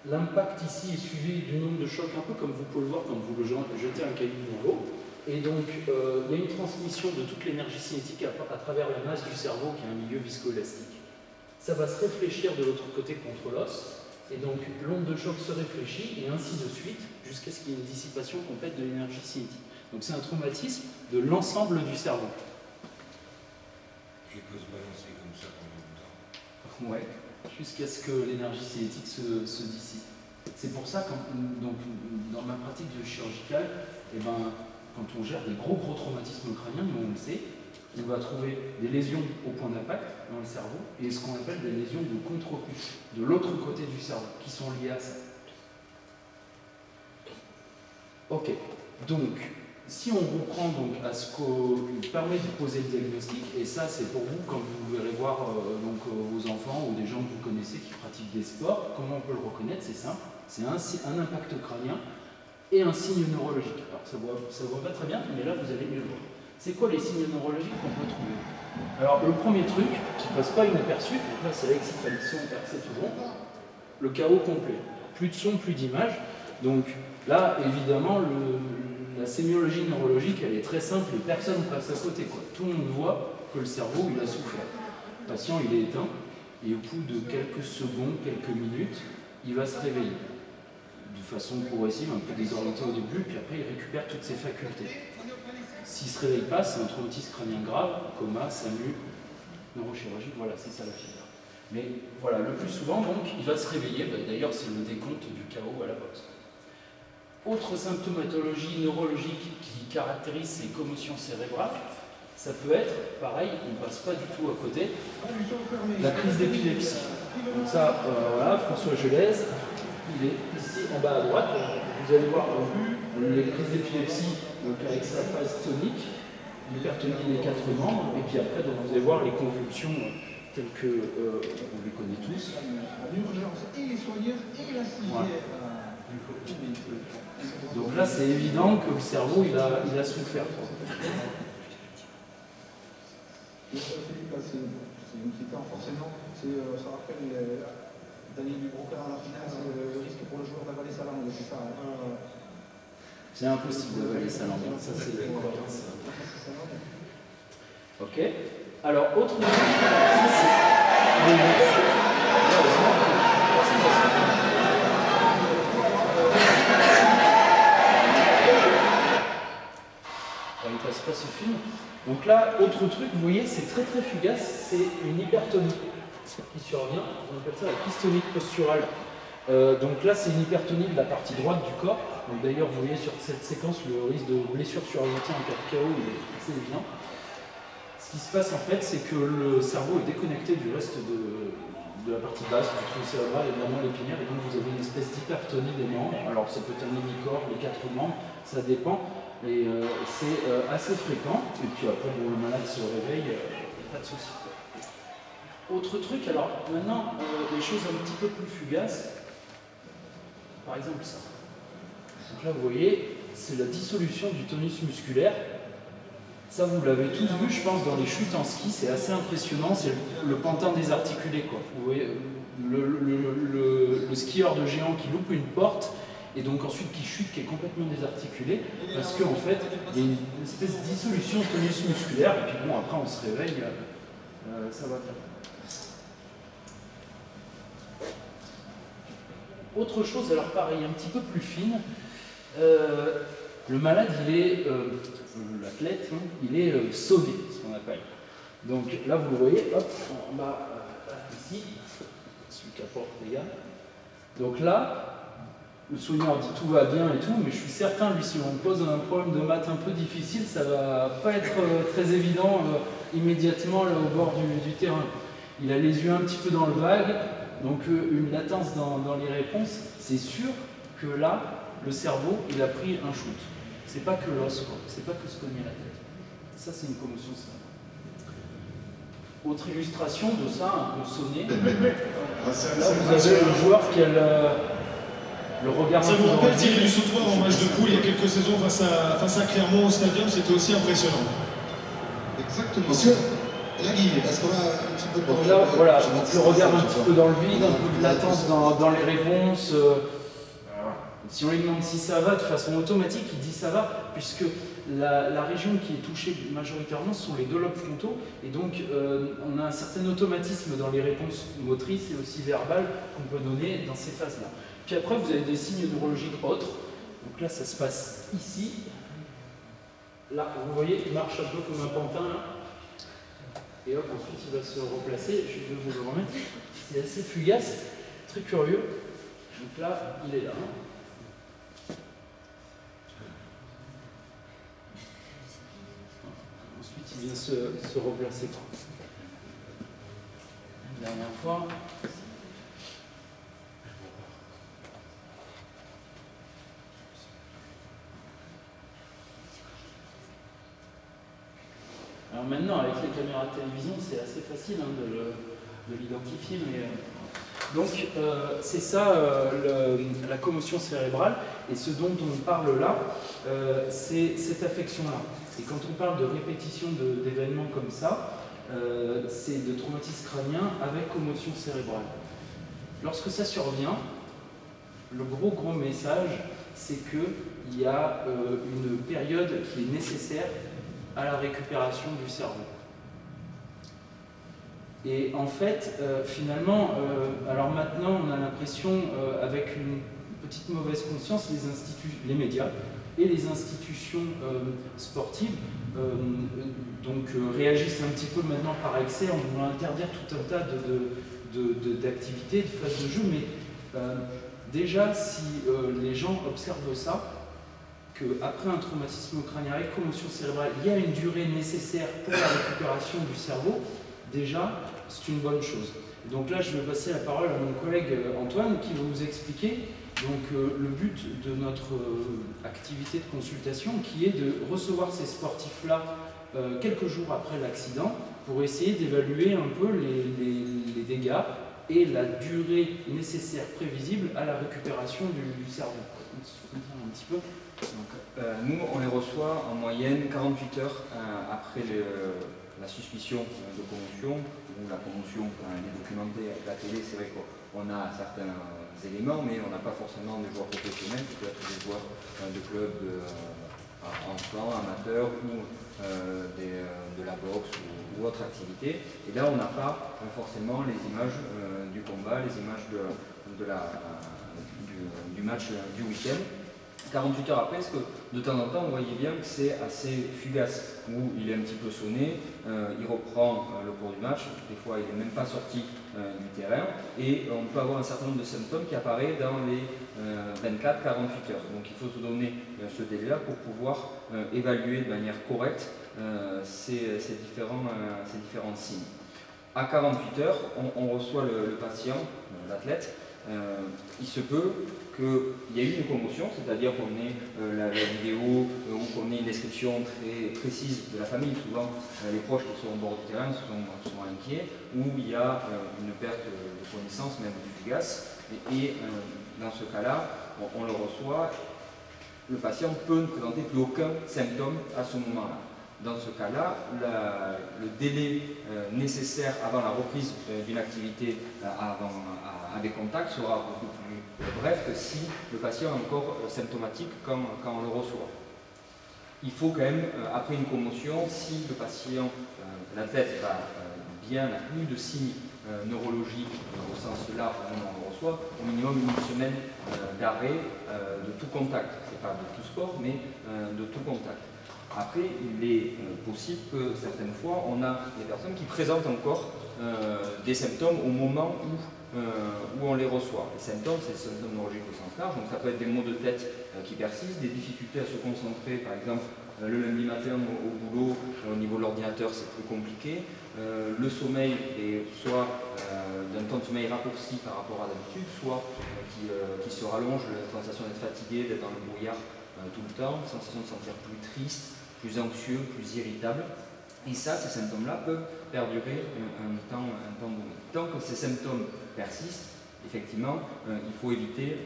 Speaker 1: l'impact ici est suivi d'une onde de choc, un peu comme vous pouvez le voir quand vous jetez un caillou dans l'eau. Et donc il y a une transmission de toute l'énergie cinétique à travers la masse du cerveau qui est un milieu viscoélastique. Ça va se réfléchir de l'autre côté contre l'os. Et donc l'onde de choc se réfléchit et ainsi de suite jusqu'à ce qu'il y ait une dissipation complète de l'énergie cinétique. Donc c'est un traumatisme de l'ensemble du cerveau.
Speaker 11: Il peut se balancer comme ça pendant longtemps.
Speaker 1: Ouais, jusqu'à ce que l'énergie cinétique se dissipe. C'est pour ça que donc, dans ma pratique de chirurgicale, eh ben, quand on gère des gros traumatismes crâniens, nous on le sait, on va trouver des lésions au point d'impact dans le cerveau et ce qu'on appelle des lésions de contre-coup, de l'autre côté du cerveau, qui sont liées à ça. Ok, donc si on reprend donc à ce qui permet de poser le diagnostic, et ça c'est pour vous quand vous verrez voir donc, vos enfants ou des gens que vous connaissez qui pratiquent des sports, comment on peut le reconnaître? C'est simple, c'est un impact crânien et un signe neurologique. Alors ça ne voit pas très bien, mais là vous allez mieux le voir. C'est quoi les signes neurologiques qu'on peut trouver? Alors le premier truc, qui ne passe pas inaperçu, donc là c'est l'excitation percée tout rond, le chaos complet. Plus de son, plus d'image. Donc là évidemment la sémiologie neurologique elle est très simple et personne ne passe à côté, quoi. Tout le monde voit que le cerveau il a souffert. Le patient il est éteint et au bout de quelques secondes, quelques minutes, il va se réveiller. De façon progressive, un peu désorienté au début, puis après il récupère toutes ses facultés. S'il ne se réveille pas, c'est un traumatisme crânien grave, coma, SAMU, neurochirurgie, voilà, c'est ça la filière. Mais voilà, le plus souvent, donc, il va se réveiller, d'ailleurs c'est le décompte du chaos à la boxe. Autre symptomatologie neurologique qui caractérise ces commotions cérébrales, ça peut être, pareil, on ne passe pas du tout à côté, la crise d'épilepsie. Donc ça, voilà, François Gelez, il est ici en bas à droite. Vous allez voir les crises d'épilepsie avec sa phase tonique, l'hypertonie des 4 membres, et puis après, donc, vous allez voir les convulsions telles que on les connaît tous. Voilà. Donc là, c'est évident que le cerveau, il a souffert.
Speaker 12: C'est inquiétant forcément, ça rappelle Daniel Dubroca à la finale, le risque pour le joueur d'avaler sa langue, c'est ça.
Speaker 1: C'est impossible d'avaler sa langue, ça c'est ok. Alors, autre chose, il passe pas ce film. Donc là, autre truc, vous voyez, c'est très très fugace, c'est une hypertonie qui survient, on appelle ça la crise tonique posturale. Donc là, c'est une hypertonie de la partie droite du corps. Donc d'ailleurs, vous voyez sur cette séquence, le risque de blessure survoltée en cas de chaos, il est assez évident. Ce qui se passe en fait, c'est que le cerveau est déconnecté du reste de la partie basse, du tronc cérébral et de la moelle épinière, et donc vous avez une espèce d'hypertonie des membres. Alors c'est peut-être un hémicorps, les 4 membres, ça dépend. Et c'est assez fréquent, et puis après bon, le malade se réveille, pas de souci. Autre truc, alors maintenant, des choses un petit peu plus fugaces, par exemple ça. Donc là vous voyez, c'est la dissolution du tonus musculaire. Ça vous l'avez tous vu, je pense, dans les chutes en ski, c'est assez impressionnant, c'est le pantin désarticulé, quoi. Vous voyez, le skieur de géant qui loupe une porte, et donc ensuite qui chute, qui est complètement désarticulé, parce qu'en fait, il y a une espèce de dissolution de tonus musculaire, et puis bon, après on se réveille, ça va faire. Autre chose, alors pareil, un petit peu plus fine, le malade, il est, l'athlète, hein, il est sonné, ce qu'on appelle. Donc là, vous le voyez, hop, en bas, ici, celui qui apporte les gars. Donc là, le soigneur dit tout va bien et tout, mais je suis certain, lui, si on me pose un problème de maths un peu difficile, ça va pas être très évident immédiatement là, au bord du terrain. Il a les yeux un petit peu dans le vague, donc une latence dans les réponses. C'est sûr que là, le cerveau, il a pris un shoot. C'est pas que l'os, quoi. C'est pas que se cogner la tête. Ça, c'est une commotion cérébrale. Autre illustration de ça, un peu sonné. Là, vous avez le joueur qui a le regard.
Speaker 13: Ça vous rappelle Thierry du Sautoir en match de poule il y a quelques saisons face à Clermont au Stadium, c'était aussi impressionnant.
Speaker 12: Exactement. Monsieur Lagui, est-ce qu'on a un petit peu de...
Speaker 1: Donc là, voilà, le regard un petit peu dans le vide, un peu de latence dans les réponses. Si on lui demande si ça va, de façon automatique, il dit ça va, puisque la région qui est touchée majoritairement sont les 2 lobes frontaux, et donc on a un certain automatisme dans les réponses motrices et aussi verbales qu'on peut donner dans ces phases-là. Puis après, vous avez des signes neurologiques autres. Donc là, ça se passe ici. Là, vous voyez, il marche un peu comme un pantin. Là. Et hop, ensuite, il va se replacer. Je vais vous le remettre. C'est assez fugace, très curieux. Donc là, il est là. Ensuite, il vient se replacer. La dernière fois. Alors maintenant, avec les caméras de télévision, c'est assez facile hein, de l'identifier. Donc, c'est ça la commotion cérébrale. Et ce dont on parle là, c'est cette affection-là. Et quand on parle de répétition d'événements comme ça, c'est de traumatisme crânien avec commotion cérébrale. Lorsque ça survient, le gros message, c'est qu'il y a une période qui est nécessaire à la récupération du cerveau. Et en fait, finalement, alors maintenant, on a l'impression, avec une petite mauvaise conscience, les médias, et les institutions sportives réagissent un petit peu maintenant par excès en voulant interdire tout un tas d'activités, de phases de jeu, mais déjà si les gens observent ça, qu'après un traumatisme crânien avec commotion cérébrale, il y a une durée nécessaire pour la récupération du cerveau, déjà c'est une bonne chose. Donc là, je vais passer la parole à mon collègue Antoine qui va vous expliquer le but de notre activité de consultation, qui est de recevoir ces sportifs-là quelques jours après l'accident pour essayer d'évaluer un peu les dégâts et la durée nécessaire prévisible à la récupération du cerveau. Un petit peu.
Speaker 14: Donc, nous, on les reçoit en moyenne 48 heures après la suspicion de commotion, où la commotion est documentée avec la télé. C'est vrai qu'on a certains éléments, mais on n'a pas forcément des joueurs professionnels, ça peut être des joueurs de clubs enfants, amateurs, ou de la boxe ou autre activité. Et là, on n'a pas forcément les images du combat, les images du match du week-end. 48 heures après, parce que de temps en temps, on voyait bien que c'est assez fugace, où il est un petit peu sonné, il reprend le cours du match, des fois il n'est même pas sorti du terrain, et on peut avoir un certain nombre de symptômes qui apparaissent dans les 24-48 heures. Donc il faut se donner ce délai-là pour pouvoir évaluer de manière correcte ces différents signes. À 48 heures, on reçoit le patient, l'athlète. Il se peut qu'il y ait eu une commotion, c'est-à-dire qu'on ait la vidéo ou qu'on ait une description très précise de la famille. Souvent, les proches qui sont au bord du terrain sont inquiets, ou il y a une perte de connaissance, même fugace. Et dans ce cas-là, on le reçoit, le patient peut ne présenter plus aucun symptôme à ce moment-là. Dans ce cas-là, le délai nécessaire avant la reprise d'une activité à des contacts sera beaucoup plus bref que si le patient est encore symptomatique quand on le reçoit. Il faut quand même, après une commotion, si le patient, l'athlète va bien, n'a plus de signes neurologiques au sens large où on le reçoit, au minimum une semaine d'arrêt de tout contact. Ce n'est pas de tout sport, mais de tout contact. Après, il est possible que certaines fois, on a des personnes qui présentent encore des symptômes au moment où on les reçoit. Les symptômes, c'est les symptômes neurologiques au sens large, donc ça peut être des maux de tête qui persistent, des difficultés à se concentrer, par exemple le lundi matin au boulot, au niveau de l'ordinateur, c'est plus compliqué. Le sommeil est soit d'un temps de sommeil raccourci par rapport à d'habitude, soit qui se rallonge, la sensation d'être fatigué, d'être dans le brouillard tout le temps, la sensation de se sentir plus triste, plus anxieux, plus irritable. Et ça, ces symptômes-là peuvent perdurer un temps donné. Tant que ces symptômes persistent, effectivement, il faut éviter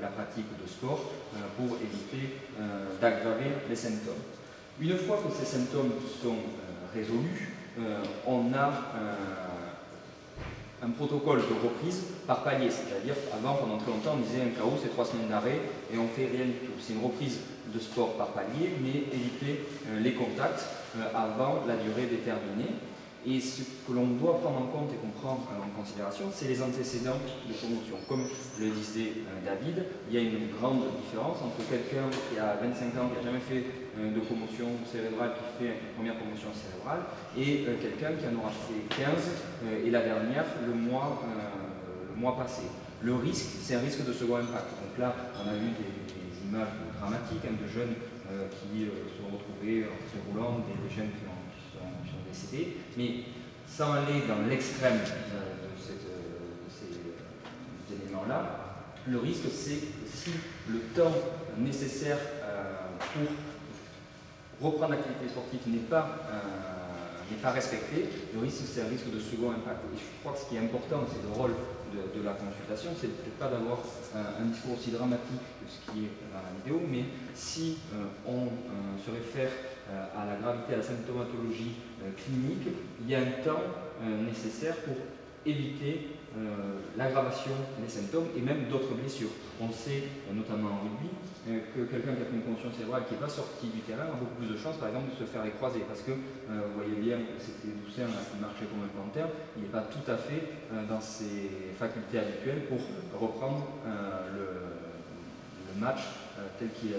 Speaker 14: la pratique de sport pour éviter d'aggraver les symptômes. Une fois que ces symptômes sont résolus, on a un protocole de reprise par palier, c'est-à-dire avant pendant très longtemps on disait un KO c'est 3 semaines d'arrêt et on fait rien du tout. C'est une reprise de sport par palier, mais éviter les contacts avant la durée déterminée. Et ce que l'on doit prendre en compte et qu'on prend en considération, c'est les antécédents de commotion. Comme le disait David, il y a une grande différence entre quelqu'un qui a 25 ans, qui n'a jamais fait de commotion cérébrale, qui fait une première commotion cérébrale, et quelqu'un qui en aura fait 15, et la dernière le mois passé. Le risque, c'est un risque de second impact. Donc là, on a vu des images dramatiques de jeunes qui sont retrouvés en se roulant, des jeunes qui sont décédés, mais sans aller dans l'extrême de ces éléments-là, le risque c'est que si le temps nécessaire pour reprendre l'activité sportive n'est pas respecté, le risque c'est un risque de second impact. Et je crois que ce qui est important, c'est le rôle de la consultation, c'est peut-être pas d'avoir un discours aussi dramatique que ce qui est dans la vidéo, mais si on se réfère à la gravité, à la symptomatologie clinique, il y a un temps nécessaire pour éviter l'aggravation des symptômes et même d'autres blessures. On sait, notamment en rugby, que quelqu'un qui a fait une commotion cérébrale qui n'est pas sorti du terrain a beaucoup plus de chances, par exemple, de se faire les croisés, parce que vous voyez bien, c'était Doucet qui marchait comme un panthère, il n'est pas tout à fait dans ses facultés habituelles pour reprendre le match tel qu'il est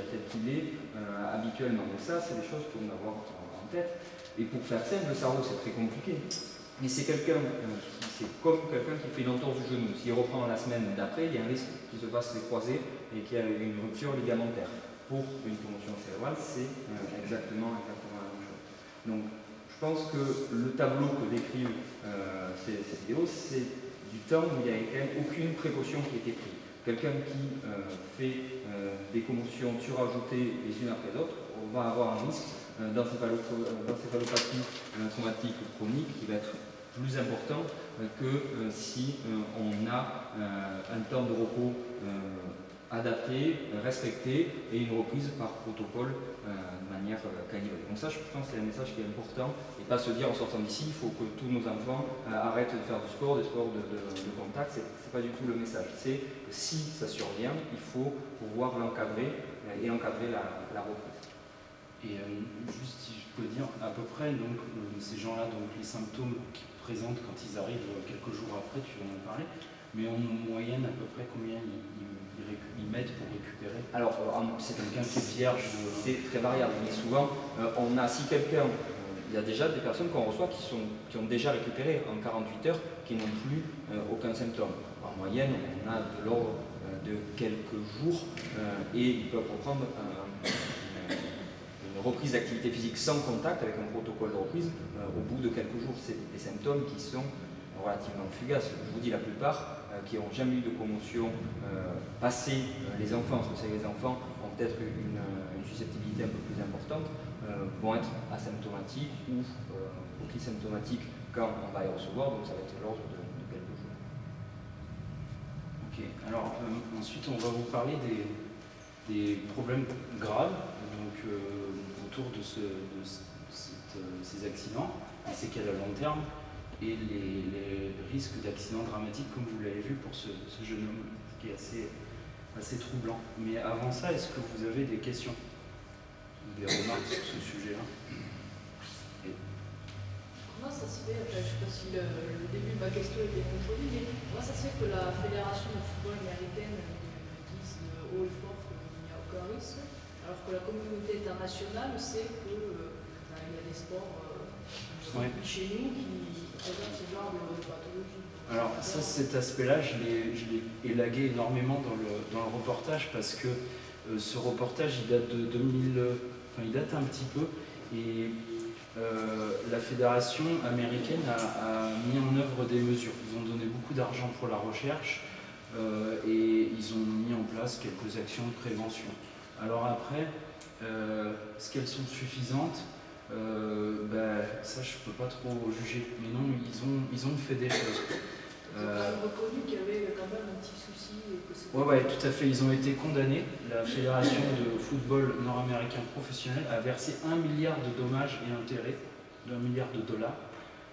Speaker 14: habituellement. Donc ça, c'est des choses qu'on doit avoir en tête. Et pour faire simple, le cerveau, c'est très compliqué. Mais c'est comme quelqu'un qui fait une entorse du genou. S'il reprend la semaine d'après, il y a un risque qu'il se fasse les croisés et qu'il y ait une rupture ligamentaire. Pour une commotion cérébrale, c'est exactement la même chose. Donc, je pense que le tableau que décrivent ces vidéos, c'est du temps où il n'y a quand même aucune précaution qui a été prise. Quelqu'un qui fait des commotions surajoutées les unes après les autres, on va avoir un risque d'encéphalopathie traumatique chronique qui va être plus important que si on a un temps de repos adapté, respecté et une reprise par protocole de manière calibrée. Donc ça, je pense que c'est un message qui est important et pas se dire en sortant d'ici, il faut que tous nos enfants arrêtent de faire du sport, des sports de contact, c'est pas du tout le message. C'est que si ça survient, il faut pouvoir l'encadrer et encadrer la reprise.
Speaker 1: Et juste si je peux dire, à peu près, donc, ces gens-là, donc les symptômes qu'ils présentent quand ils arrivent quelques jours après, tu en as parlé, mais en moyenne, à peu près, combien ils mettent pour récupérer?
Speaker 14: Alors, c'est quelqu'un qui est vierge, c'est très variable, mais souvent, si quelqu'un, il y a déjà des personnes qu'on reçoit qui ont déjà récupéré en 48 heures, qui n'ont plus aucun symptôme. En moyenne, on a de l'ordre de quelques jours et ils peuvent reprendre une reprise d'activité physique sans contact avec un protocole de reprise au bout de quelques jours. C'est des symptômes qui sont relativement fugaces. Je vous dis, la plupart qui n'ont jamais eu de commotion passée, les enfants, parce que c'est les enfants ont peut-être une susceptibilité un peu plus importante, vont être asymptomatiques ou symptomatiques quand on va y recevoir, donc ça va être l'ordre de quelques jours.
Speaker 1: Ok, alors ensuite on va vous parler des problèmes graves donc, autour de ces accidents, les séquelles à long terme et les risques d'accidents dramatiques comme vous l'avez vu pour ce jeune homme qui est assez troublant. Mais avant ça, est-ce que vous avez des questions ou des remarques sur ce sujet-là?
Speaker 15: Comment ça se fait, je ne sais pas si le début de ma question était contrôlé, mais comment ça se fait que la fédération de football américaine dise haut et fort qu'il n'y a aucun risque, alors que la communauté internationale sait qu'il y a des sports chez nous qui présentent ce genre de pathologie?
Speaker 1: Alors ça, cet aspect-là, je l'ai élagué énormément dans le reportage parce que ce reportage, il date de 2000, il date un petit peu et la fédération américaine a mis en œuvre des mesures. Ils ont donné beaucoup d'argent pour la recherche et ils ont mis en place quelques actions de prévention. Alors après, est-ce qu'elles sont suffisantes? Ça je peux pas trop juger, mais non, ils ont fait des choses.
Speaker 15: Ils ont quand même reconnu qu'il y avait quand même un petit souci et que c'était...
Speaker 1: Ouais, tout à fait, ils ont été condamnés. La fédération de football nord-américain professionnel a versé 1 milliard de dommages et intérêts, d'1 milliard de dollars,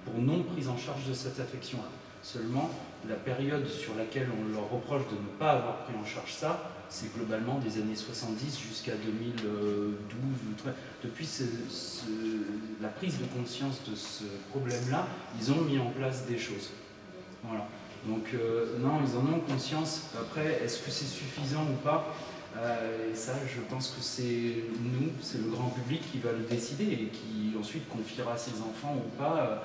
Speaker 1: pour non prise en charge de cette affection-là. Seulement, la période sur laquelle on leur reproche de ne pas avoir pris en charge ça, c'est globalement des années 70 jusqu'à 2012 ou 13. Depuis la prise de conscience de ce problème-là, ils ont mis en place des choses. Voilà. Donc non, ils en ont conscience. Après, est-ce que c'est suffisant ou pas? Et ça, je pense que c'est nous, c'est le grand public qui va le décider et qui ensuite confiera ses enfants ou pas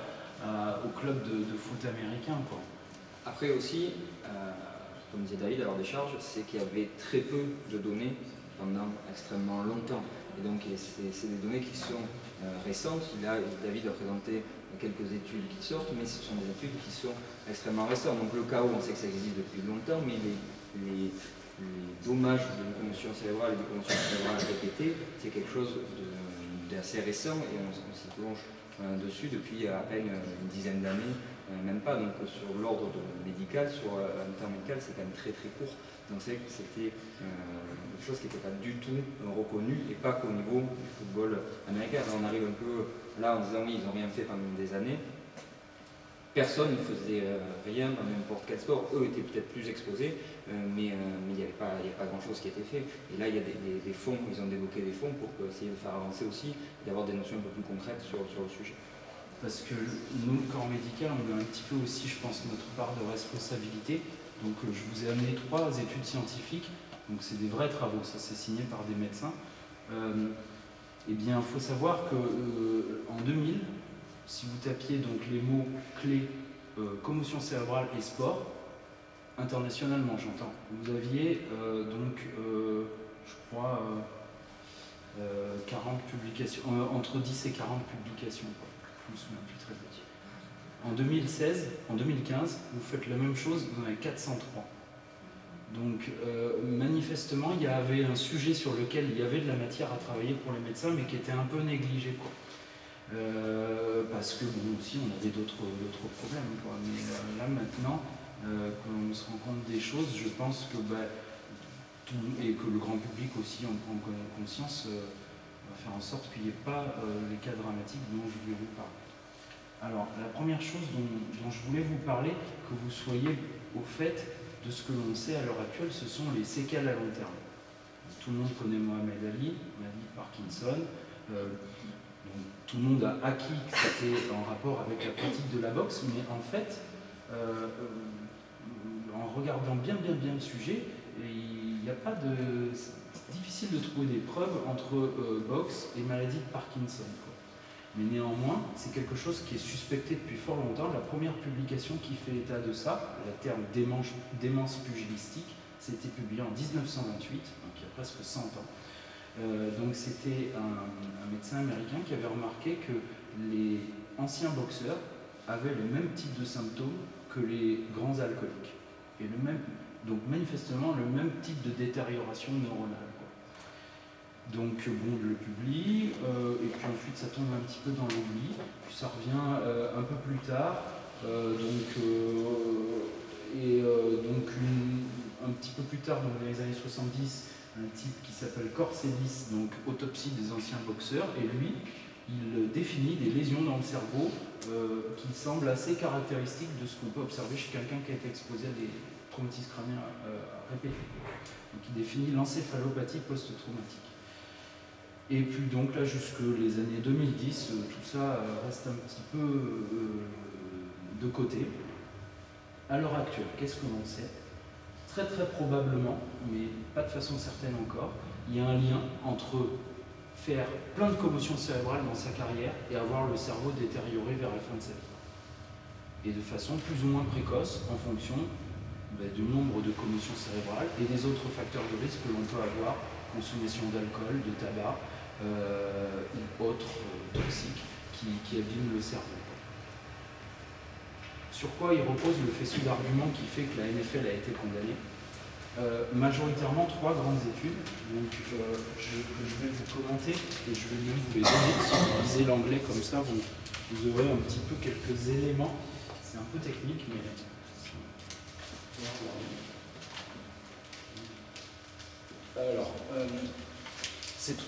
Speaker 1: au club de foot américain, quoi.
Speaker 14: Après aussi, comme disait David, alors des charges, c'est qu'il y avait très peu de données pendant extrêmement longtemps. Et donc c'est des données qui sont récentes. David a présenté quelques études qui sortent, mais ce sont des études qui sont extrêmement récentes. Donc le chaos, on sait que ça existe depuis longtemps, mais les dommages d'une commotion cérébrale et des commotions cérébrales répétées, c'est quelque chose d'assez récent et on s'y plonge dessus depuis à peine une dizaine d'années, même pas. Donc sur l'ordre médical, sur un temps médical, c'est quand même très très court. Donc c'est que c'était une chose qui n'était pas du tout reconnue et pas qu'au niveau du football américain. Alors on arrive un peu là en disant oui, ils n'ont rien fait pendant des années. Personne ne faisait rien dans n'importe quel sport. Eux étaient peut-être plus exposés, mais il n'y avait pas grand-chose qui était fait. Et là, il y a des fonds, ils ont débloqué des fonds pour essayer de faire avancer aussi, d'avoir des notions un peu plus concrètes sur le sujet.
Speaker 1: Parce que nous, le corps médical, on a un petit peu aussi, je pense, notre part de responsabilité. Donc je vous ai amené 3 études scientifiques Donc c'est des vrais travaux, ça c'est signé par des médecins. Eh bien, il faut savoir qu'en 2000, si vous tapiez donc les mots clés commotion cérébrale et sport, internationalement j'entends, vous aviez je crois 40 publications, entre 10 et 40 publications, quoi. Je me souviens plus très petit. En 2015, vous faites la même chose, vous en avez 403. Donc manifestement, il y avait un sujet sur lequel il y avait de la matière à travailler pour les médecins, mais qui était un peu négligé, quoi. Parce que bon, aussi on avait d'autres problèmes, quoi. Mais là maintenant, quand on se rend compte des choses, je pense que et que le grand public aussi en prend conscience, va faire en sorte qu'il n'y ait pas les cas dramatiques dont je voulais vous parler. Alors, la première chose dont je voulais vous parler, que vous soyez au fait de ce que l'on sait à l'heure actuelle, ce sont les séquelles à long terme. Tout le monde connaît Mohamed Ali, maladie de Parkinson. Donc, tout le monde a acquis que c'était en rapport avec la pratique de la boxe, mais en fait, en regardant bien le sujet, il n'y a pas de... C'est difficile de trouver des preuves entre boxe et maladie de Parkinson, quoi. Mais néanmoins, c'est quelque chose qui est suspecté depuis fort longtemps. La première publication qui fait état de ça, le terme démence pugilistique, c'était publié en 1928, donc il y a presque 100 ans. Donc c'était un médecin américain qui avait remarqué que les anciens boxeurs avaient le même type de symptômes que les grands alcooliques. Et donc manifestement le même type de détérioration neuronale, quoi. Donc bon, je le publie, et puis ensuite ça tombe un petit peu dans l'oubli, puis ça revient un peu plus tard, un petit peu plus tard, donc dans les années 70, un type qui s'appelle Corsellis, donc autopsie des anciens boxeurs, et lui, il définit des lésions dans le cerveau qui semblent assez caractéristiques de ce qu'on peut observer chez quelqu'un qui a été exposé à des traumatismes crâniens répétés. Donc il définit l'encéphalopathie post-traumatique. Et puis donc là, jusque les années 2010, tout ça reste un petit peu de côté. À l'heure actuelle, qu'est-ce que l'on sait ? Très probablement, mais pas de façon certaine encore, il y a un lien entre faire plein de commotions cérébrales dans sa carrière et avoir le cerveau détérioré vers la fin de sa vie. Et de façon plus ou moins précoce en fonction du nombre de commotions cérébrales et des autres facteurs de risque que l'on peut avoir, consommation d'alcool, de tabac ou autres toxiques qui abîment le cerveau. Sur quoi il repose le faisceau d'arguments qui fait que la NFL a été condamnée? Majoritairement 3 grandes études, donc je vais vous commenter et je vais même vous les donner. Si vous lisez l'anglais comme ça, vous aurez un petit peu quelques éléments. C'est un peu technique, mais... Alors, c'est tout.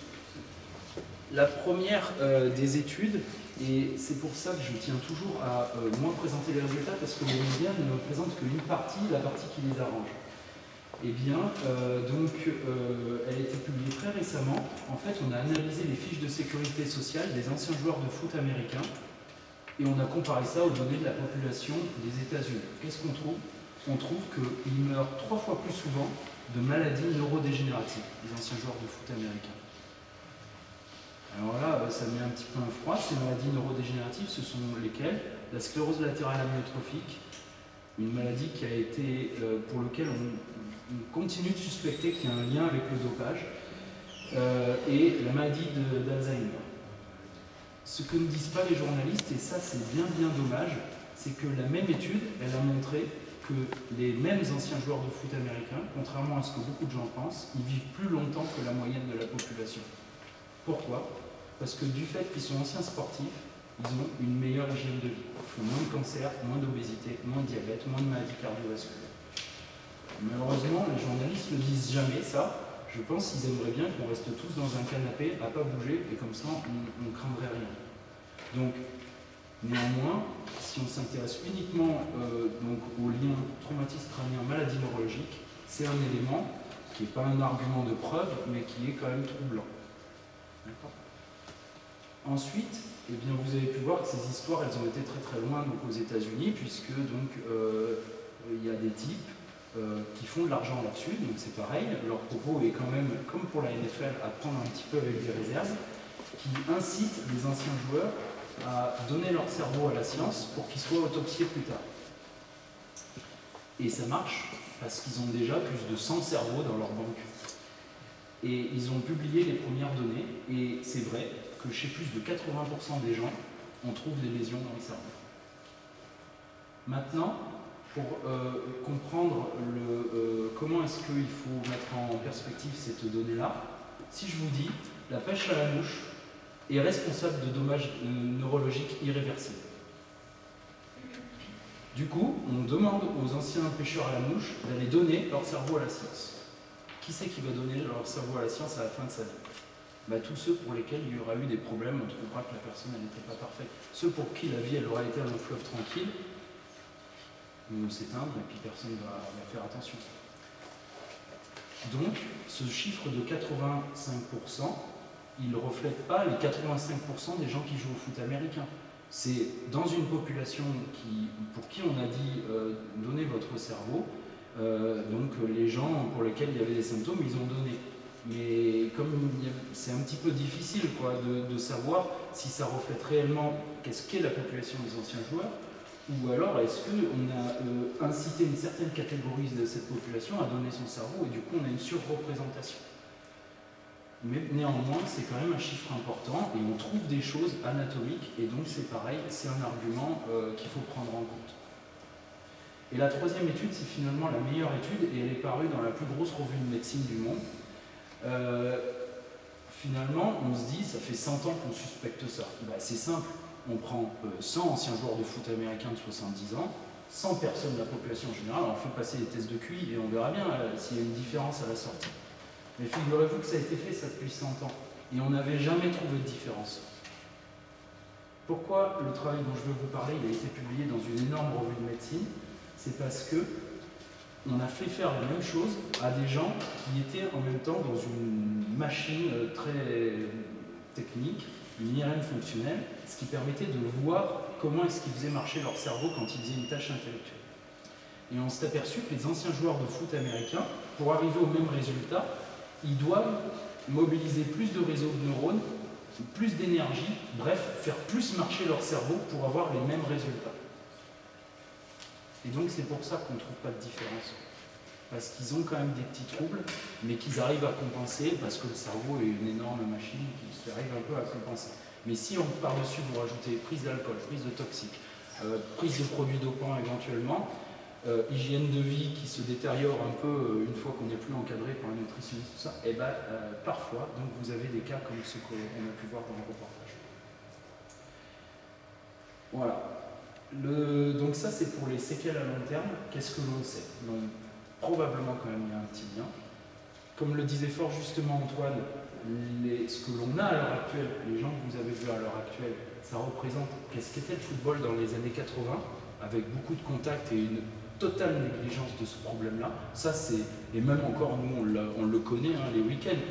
Speaker 1: La première des études, et c'est pour ça que je tiens toujours à moins présenter les résultats, parce que les médias ne présentent qu'une partie, la partie qui les arrange. Eh bien, elle a été publiée très récemment. En fait, on a analysé les fiches de sécurité sociale des anciens joueurs de foot américains et on a comparé ça aux données de la population des États-Unis. Qu'est-ce qu'on trouve? On trouve qu'ils meurent 3 fois plus souvent de maladies neurodégénératives, les anciens joueurs de foot américains. Alors là, ça met un petit peu un froid. Ces maladies neurodégénératives, ce sont lesquelles? La sclérose latérale amyotrophique, une maladie qui a été, pour laquelle on continue de suspecter qu'il y a un lien avec le dopage, et la maladie d'Alzheimer. Ce que ne disent pas les journalistes, et ça c'est bien dommage, c'est que la même étude, elle a montré que les mêmes anciens joueurs de foot américains, contrairement à ce que beaucoup de gens pensent, ils vivent plus longtemps que la moyenne de la population. Pourquoi? Parce que du fait qu'ils sont anciens sportifs, ils ont une meilleure hygiène de vie. Ils font moins de cancer, moins d'obésité, moins de diabète, moins de maladies cardiovasculaires. Malheureusement, les journalistes ne disent jamais ça. Je pense qu'ils aimeraient bien qu'on reste tous dans un canapé à pas bouger et comme ça on ne craindrait rien. Donc, néanmoins, si on s'intéresse uniquement au lien traumatisme crânien maladie neurologique, c'est un élément qui n'est pas un argument de preuve, mais qui est quand même troublant. D'accord. Ensuite, eh bien, vous avez pu voir que ces histoires, elles ont été très loin donc, aux États-Unis, puisque donc il y a des types qui font de l'argent là-dessus, donc c'est pareil, leur propos est quand même, comme pour la NFL, à prendre un petit peu avec des réserves, qui incitent les anciens joueurs à donner leur cerveau à la science pour qu'ils soient autopsiés plus tard. Et ça marche, parce qu'ils ont déjà plus de 100 cerveaux dans leur banque. Et ils ont publié les premières données, et c'est vrai que chez plus de 80% des gens, on trouve des lésions dans le cerveau. Maintenant, pour comprendre comment est-ce qu'il faut mettre en perspective cette donnée-là, si je vous dis la pêche à la mouche est responsable de dommages neurologiques irréversibles. Du coup, on demande aux anciens pêcheurs à la mouche d'aller donner leur cerveau à la science. Qui c'est qui va donner leur cerveau à la science à la fin de sa vie? Tous ceux pour lesquels il y aura eu des problèmes, on trouvera que la personne n'était pas parfaite. Ceux pour qui la vie elle aurait été un fleuve tranquille, vont s'éteindre et puis personne ne va faire attention. Donc, ce chiffre de 85%, il ne reflète pas les 85% des gens qui jouent au foot américain. C'est dans une population pour qui on a dit donnez votre cerveau, donc les gens pour lesquels il y avait des symptômes, ils ont donné. Mais comme c'est un petit peu difficile de savoir si ça reflète réellement qu'est-ce qu'est la population des anciens joueurs, ou alors est-ce qu'on a incité une certaine catégorie de cette population à donner son cerveau et du coup on a une surreprésentation. Mais néanmoins c'est quand même un chiffre important et on trouve des choses anatomiques et donc c'est pareil, c'est un argument qu'il faut prendre en compte. Et la troisième étude, c'est finalement la meilleure étude et elle est parue dans la plus grosse revue de médecine du monde. Finalement, on se dit, ça fait 100 ans qu'on suspecte ça. C'est simple, on prend 100 anciens joueurs de foot américains de 70 ans, 100 personnes de la population générale, on fait passer des tests de QI et on verra bien s'il y a une différence à la sortie. Mais figurez-vous que ça a été fait ça depuis 100 ans et on n'avait jamais trouvé de différence. Pourquoi le travail dont je veux vous parler, il a été publié dans une énorme revue de médecine? C'est parce que on a fait faire la même chose à des gens qui étaient en même temps dans une machine très technique, une IRM fonctionnelle, ce qui permettait de voir comment est-ce qu'ils faisaient marcher leur cerveau quand ils faisaient une tâche intellectuelle. Et on s'est aperçu que les anciens joueurs de foot américains, pour arriver au même résultat, ils doivent mobiliser plus de réseaux de neurones, plus d'énergie, bref, faire plus marcher leur cerveau pour avoir les mêmes résultats. Et donc c'est pour ça qu'on ne trouve pas de différence. Parce qu'ils ont quand même des petits troubles, mais qu'ils arrivent à compenser, parce que le cerveau est une énorme machine qui arrive un peu à compenser. Mais si par-dessus vous rajoutez prise d'alcool, prise de toxiques, prise de produits dopants éventuellement, hygiène de vie qui se détériore un peu une fois qu'on n'est plus encadré par un nutritionniste, tout ça, et parfois, donc vous avez des cas comme ceux qu'on a pu voir dans le reportage. Voilà. Donc ça c'est pour les séquelles à long terme. Qu'est-ce que l'on sait? Donc, probablement quand même il y a un petit lien. Comme le disait fort justement Antoine, ce que l'on a à l'heure actuelle, les gens que vous avez vus à l'heure actuelle, ça représente qu'est-ce qu'était le football dans les années 80, avec beaucoup de contacts et une totale négligence de ce problème-là. Ça c'est, et même encore nous on le connaît, les week-ends,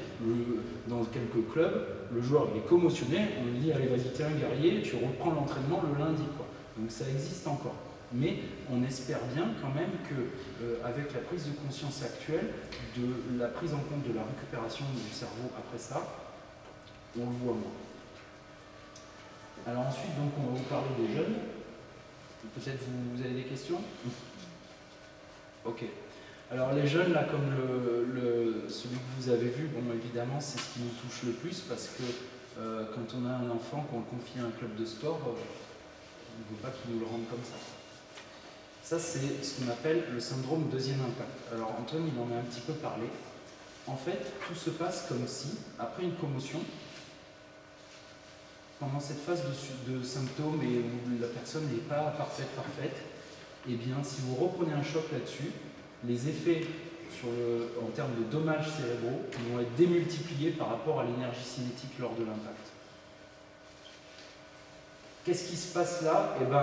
Speaker 1: dans quelques clubs, le joueur il est commotionné, on lui dit allez vas-y t'es un guerrier, tu reprends l'entraînement le lundi quoi. Donc ça existe encore. Mais on espère bien quand même qu'avec la prise de conscience actuelle, de la prise en compte de la récupération du cerveau après ça, on le voit moins. Alors ensuite, donc, on va vous parler des jeunes. Peut-être vous avez des questions? Ok. Alors les jeunes, là, comme celui que vous avez vu, bon évidemment c'est ce qui nous touche le plus parce que quand on a un enfant, qu'on le confie à un club de sport, on ne veut pas qu'il nous le rende comme ça. Ça, c'est ce qu'on appelle le syndrome deuxième impact. Alors, Antoine, il en a un petit peu parlé. En fait, tout se passe comme si, après une commotion, pendant cette phase de symptômes et où la personne n'est pas parfaite, eh bien, si vous reprenez un choc là-dessus, les effets en termes de dommages cérébraux vont être démultipliés par rapport à l'énergie cinétique lors de l'impact. Qu'est-ce qui se passe là? Eh bien,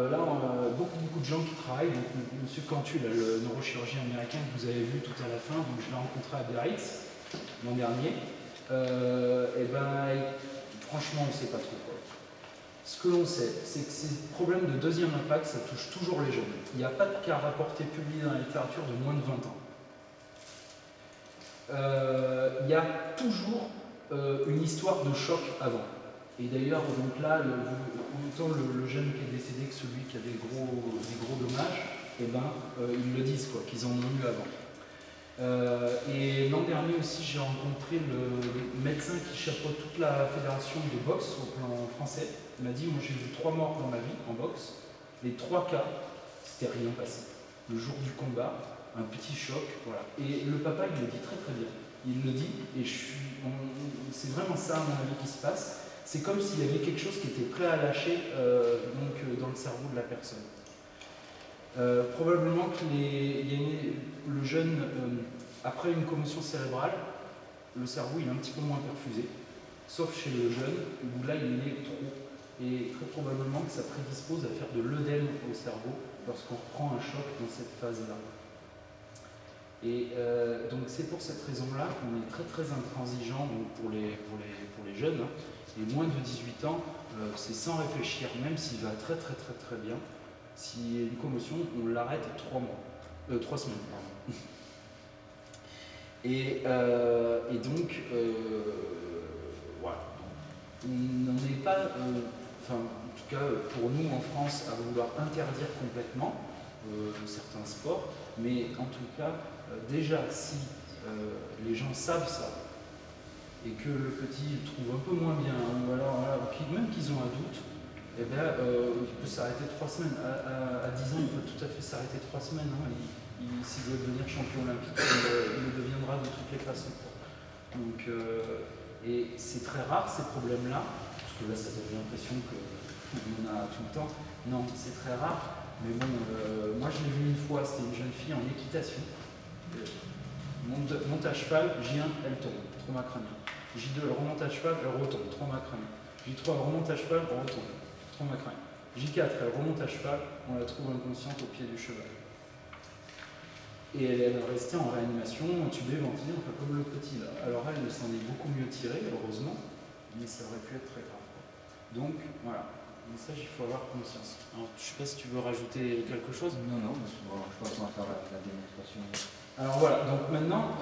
Speaker 1: là, on a beaucoup de gens qui travaillent. Donc, M. Cantu, le neurochirurgien américain que vous avez vu tout à la fin, donc je l'ai rencontré à Biarritz l'an dernier. Eh bien, franchement, on ne sait pas trop quoi. Ce que l'on sait, c'est que ces problèmes de deuxième impact, ça touche toujours les jeunes. Il n'y a pas de cas rapporté publié dans la littérature de moins de 20 ans. Il y a toujours une histoire de choc avant. Et d'ailleurs, donc là, autant le jeune qui est décédé que celui qui a des gros dommages, eh ben, ils le disent, quoi, qu'ils en ont eu avant. Et l'an dernier aussi, j'ai rencontré le médecin qui chapeaute toute la fédération de boxe au plan français. Il m'a dit, moi j'ai vu 3 morts dans ma vie en boxe. Les 3 cas, c'était rien passé. Le jour du combat, un petit choc, voilà. Et le papa, il le dit très très bien. Il le dit, et c'est vraiment ça, à mon avis, qui se passe. C'est comme s'il y avait quelque chose qui était prêt à lâcher dans le cerveau de la personne. Probablement que le jeune, après une commotion cérébrale, le cerveau il est un petit peu moins perfusé, sauf chez le jeune, où là il est trop. Et très probablement que ça prédispose à faire de l'œdème au cerveau lorsqu'on reprend un choc dans cette phase-là. Et donc c'est pour cette raison-là qu'on est très très intransigeant pour les jeunes. Hein. Et moins de 18 ans, c'est sans réfléchir, même s'il va très très très très bien. S'il y a une commotion, on l'arrête 3 semaines. Pardon. Et donc, voilà. On n'en est pas, en tout cas pour nous en France, à vouloir interdire complètement certains sports, mais en tout cas, déjà si les gens savent ça, et que le petit trouve un peu moins bien, ou alors même qu'ils ont un doute, eh bien, il peut s'arrêter 3 semaines. À 10 ans, il peut tout à fait s'arrêter 3 semaines. Hein. S'il veut devenir champion olympique, il le deviendra de toutes les façons. Donc, et c'est très rare ces problèmes-là, parce que là, ça donne l'impression qu'on en a tout le temps. Non, c'est très rare. Mais bon, moi je l'ai vu une fois, c'était une jeune fille en équitation. Monte à cheval, J1, elle tombe, trauma crânien. J2, elle remonte à cheval, elle retombe, trauma crânien. J3, elle remonte à cheval, elle retombe, trauma crânien. J4, elle remonte à cheval, on la trouve inconsciente au pied du cheval. Et elle est restée en réanimation, intubée, ventilée, enfin comme le petit là. Alors elle s'en est beaucoup mieux tirée, heureusement, mais ça aurait pu être très grave. Donc voilà, mais ça il faut avoir conscience. Alors je ne sais pas si tu veux rajouter quelque chose.
Speaker 14: Non, je pense qu'on va faire la démonstration.
Speaker 1: Alors voilà, donc maintenant,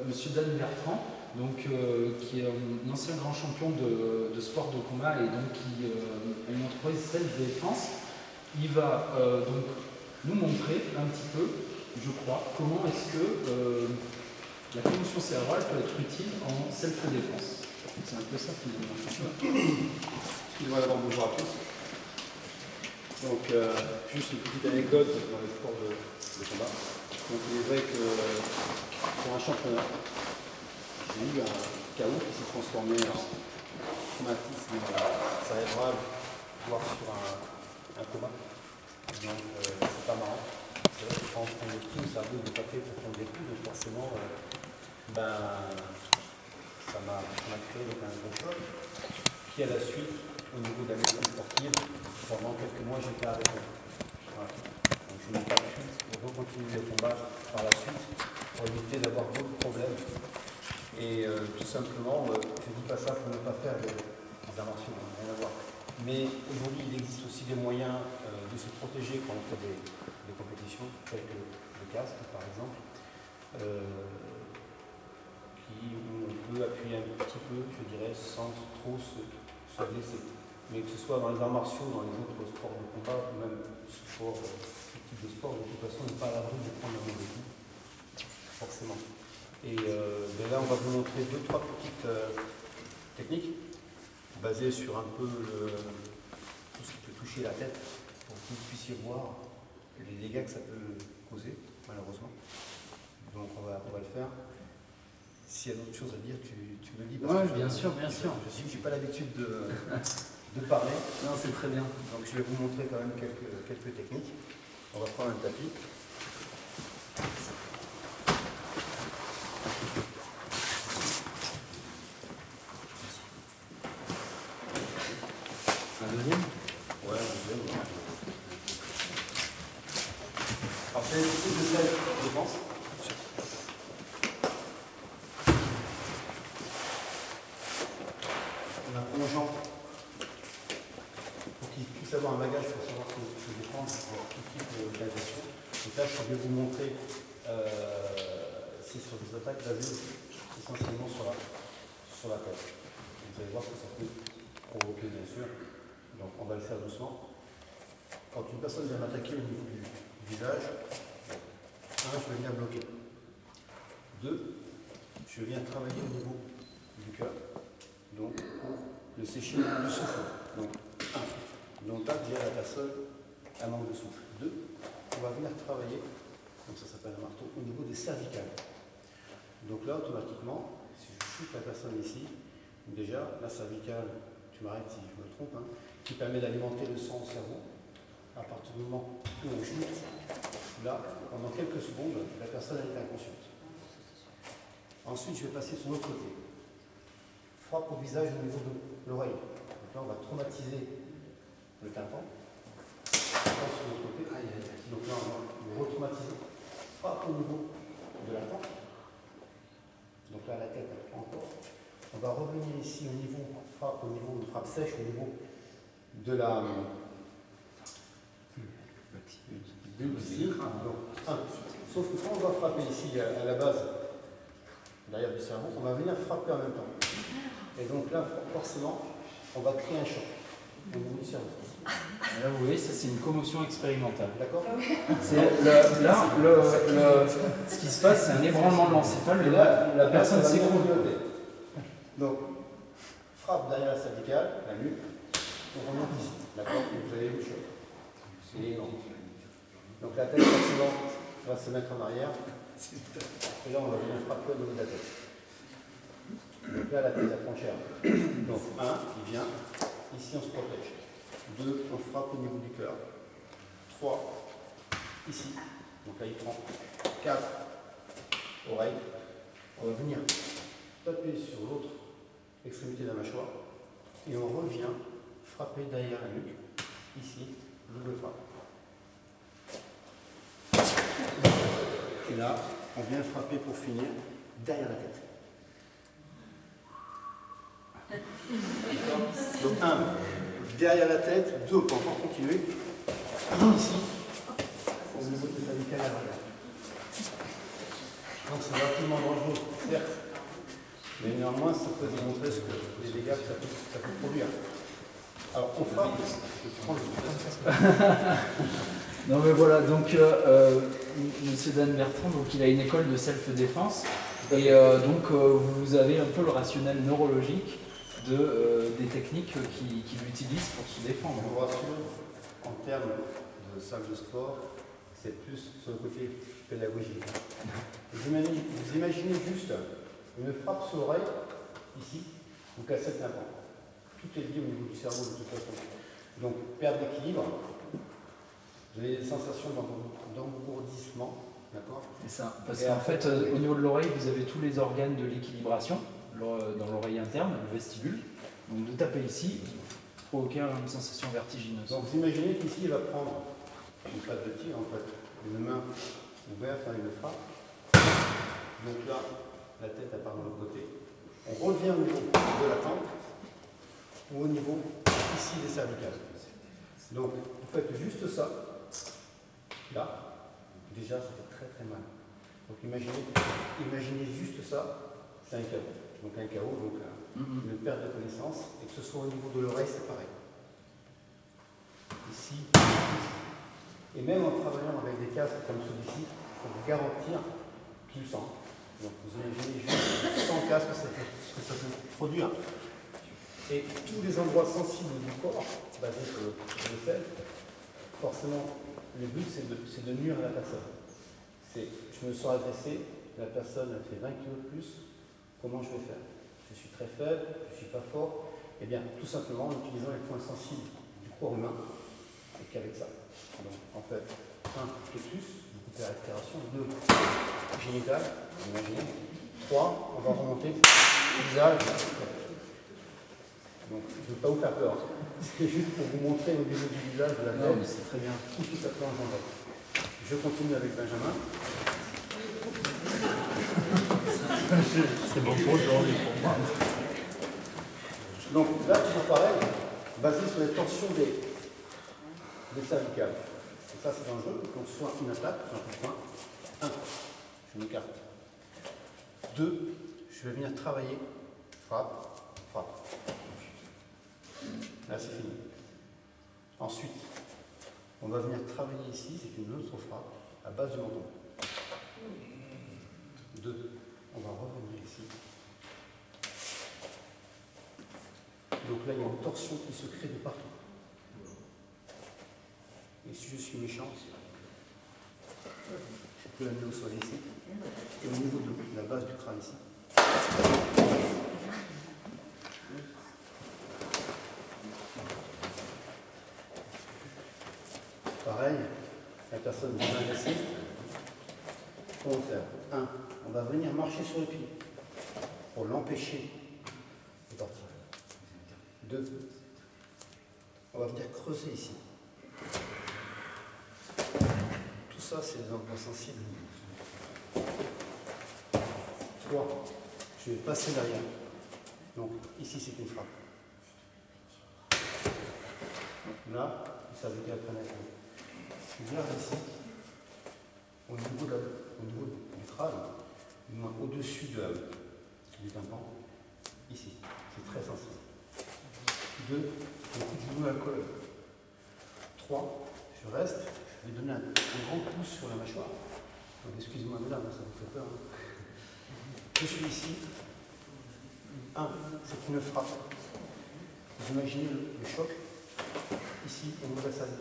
Speaker 1: Monsieur Dan Bertrand, qui est un ancien grand champion de sport de combat et donc qui a une entreprise self-défense, il va donc nous montrer un petit peu, je crois, comment est-ce que la commotion cérébrale peut être utile en self-défense. C'est un peu ça finalement.
Speaker 16: Excusez-moi d'abord, bonjour à tous. Donc, juste une petite anecdote dans le sport de combat. Donc, il est vrai que pour un championnat, j'ai eu un chaos qui s'est transformé en traumatisme cérébral, voire sur un coma. Donc, c'est pas marrant. C'est vrai que quand on prend des coups, le cerveau n'est pas fait pour prendre des coups, donc forcément, ça m'a créé un gros choc. Puis à la suite, au niveau de la médecine sportive, pendant quelques mois, j'étais arrêté. Voilà. Donc je n'ai pas pu recontinuer le combat par la suite pour éviter d'avoir d'autres problèmes. Et tout simplement, je ne dis pas ça pour ne pas faire des arts martiaux, rien à voir. Mais aujourd'hui, il existe aussi des moyens de se protéger quand on fait des compétitions, telles que le casque par exemple, où on peut appuyer un petit peu, je dirais, sans trop se blesser. Mais que ce soit dans les arts martiaux, dans les autres sports de combat, ou même ce type de sport, de toute façon, on n'est pas à l'abri de prendre un mauvais coup, forcément. Et là, on va vous montrer 2-3 petites techniques basées sur un peu tout ce qui peut toucher la tête, pour que vous puissiez voir les dégâts que ça peut causer, malheureusement. Donc on va le faire. S'il y a d'autres choses à dire, tu me le dis.
Speaker 1: Oui, bien sûr, bien sûr.
Speaker 16: Je sais que je n'ai pas l'habitude de parler.
Speaker 1: Non, c'est très bien.
Speaker 16: Donc je vais vous montrer quand même quelques techniques. On va prendre un tapis.
Speaker 1: Un deuxième ?
Speaker 16: Ouais, un deuxième. Ouais. Alors c'est une technique de self-défense. En plongeant là, ce que je vais vous montrer, c'est sur des attaques basées essentiellement sur la tête. Vous allez voir ce que ça peut provoquer, bien sûr. Donc, on va le faire doucement. Quand une personne vient m'attaquer au niveau du visage, 1, je vais venir bloquer. 2, je viens travailler au niveau du cœur, donc pour le sécher du souffle. Donc, 1. Donc là, dire à la personne un manque de souffle. 2, on va venir travailler, donc ça s'appelle un marteau, au niveau des cervicales. Donc là, automatiquement, si je chute la personne ici, déjà, la cervicale, tu m'arrêtes si je me trompe, hein, qui permet d'alimenter le sang au cerveau. À partir du moment où on chute, là, pendant quelques secondes, la personne est inconsciente. Ensuite, je vais passer sur l'autre côté. Frappe au visage au niveau de l'oreille. Donc là, on va traumatiser le tympan. Passe sur l'autre côté. Donc là, on va le retraumatiser. Frappe au niveau de la tempe. Donc là, la tête, elle prend encore. On va revenir ici au niveau, frappe au niveau, une frappe sèche au niveau de la bulle ici. Donc, 1. Sauf que quand on va frapper ici à la base, derrière du cerveau, on va venir frapper en même temps. Et donc là, forcément, on va créer un choc au niveau du cerveau.
Speaker 1: Là, vous voyez, ça c'est une commotion expérimentale.
Speaker 16: D'accord.
Speaker 1: Ce qui se passe, c'est un ébranlement de l'encéphale, mais là, la personne s'écroule.
Speaker 16: Donc, frappe derrière la cervicale, la nuque, on remonte ici. D'accord. Vous avez le choc. C'est énorme. Donc la tête, forcément, va se mettre en arrière. Et là, on va venir frapper au niveau de la tête. Donc là, la tête, elle prend cher. Donc 1, il vient. Ici, on se protège. 2, on frappe au niveau du cœur. 3, ici. Donc là, il prend. 4, oreille. On va venir taper sur l'autre extrémité de la mâchoire. Et on revient frapper derrière la nuque. Ici, double frappe. Et là, on vient frapper pour finir derrière la tête. Donc 1, derrière la tête, 2, on peut encore continuer. Ici, au niveau de la cervicale à l'arrière. Donc c'est relativement dangereux, certes, mais néanmoins ça peut démontrer ce que les dégâts que ça peut produire. Alors on frappe, je prends le
Speaker 1: Non mais voilà, donc Monsieur Dan Bertrand, donc il a une école de self-défense et donc vous avez un peu le rationnel neurologique des techniques qu'il utilise pour se défendre.
Speaker 16: Je vous rassure, en termes de salle de sport, c'est plus sur le côté pédagogique. Vous imaginez juste une frappe sur l'oreille, ici, vous cassez le tympan. Tout est lié au niveau du cerveau de toute façon. Donc, perte d'équilibre, vous avez des sensations d'engourdissement, d'accord?
Speaker 1: C'est ça, parce qu'en fait, au niveau de l'oreille, vous avez tous les organes de l'équilibration, dans l'oreille interne, le vestibule. Donc, de taper ici, provoquer une sensation vertigineuse.
Speaker 16: Donc, vous imaginez qu'ici, il va prendre une patte de tir, en fait, une main ouverte, il le frappe. Donc là, la tête, elle part de l'autre côté. On revient au niveau de la tempe, ou au niveau ici des cervicales. Donc, vous faites juste ça, là, déjà, ça fait très très mal. Donc, imaginez juste ça, c'est un chaos. Donc, un chaos, donc une perte de connaissance, et que ce soit au niveau de l'oreille, c'est pareil. Ici, et même en travaillant avec des casques comme celui-ci, pour vous garantir tout le sang. Donc, vous imaginez juste sans casque ce que ça peut produire. Et tous les endroits sensibles du corps, basés sur le self, forcément, le but c'est de nuire à la personne. Je me sens agressé, la personne a fait 20 kg de plus, comment je vais faire? Je suis très faible, je ne suis pas fort. Eh bien, tout simplement en utilisant les points sensibles du corps humain, et qu'avec ça. Donc, en fait, 1, flétus, vous coupez la respiration, 2, génital, imaginez, 3, on va remonter le visage. Donc, je ne veux pas vous faire peur. C'est juste pour vous montrer au niveau du visage de la tête.
Speaker 1: Non, mais c'est très bien.
Speaker 16: Tout ce que ça peut engendrer. Je continue avec Benjamin.
Speaker 1: C'est bon pour aujourd'hui pour moi.
Speaker 16: Donc là, toujours pareil, basé sur les tensions des cervicales. Ça, c'est dangereux. Donc, soit une attaque, soit un point. 1, je m'écarte. 2, je vais venir travailler. Frappe, frappe. Là, c'est fini. Ensuite, on va venir travailler ici, c'est une autre frappe, à base du menton. 2, on va revenir ici. Donc là, il y a une torsion qui se crée de partout. Et si je suis méchant, je peux l'amener au sol ici. Et au niveau de la base du crâne ici. Pareil, la personne vient agresser. On va faire 1, on va venir marcher sur le pied pour l'empêcher de partir. 2, on va venir creuser ici. Tout ça, c'est des endroits sensibles. 3, je vais passer derrière. Donc, ici, c'est une frappe. Là, il s'ajoutait après la frappe. Je viens ici, au niveau du crâne, du moins au-dessus du tympan, ici. C'est très sensible. 2, un coup de genou à la colonne. 3, je reste, je vais donner un grand pouce sur la mâchoire. Excusez-moi, mesdames, ça vous fait peur. Je suis ici. 1, c'est une frappe. Vous imaginez le choc. Ici, on me laisse aller.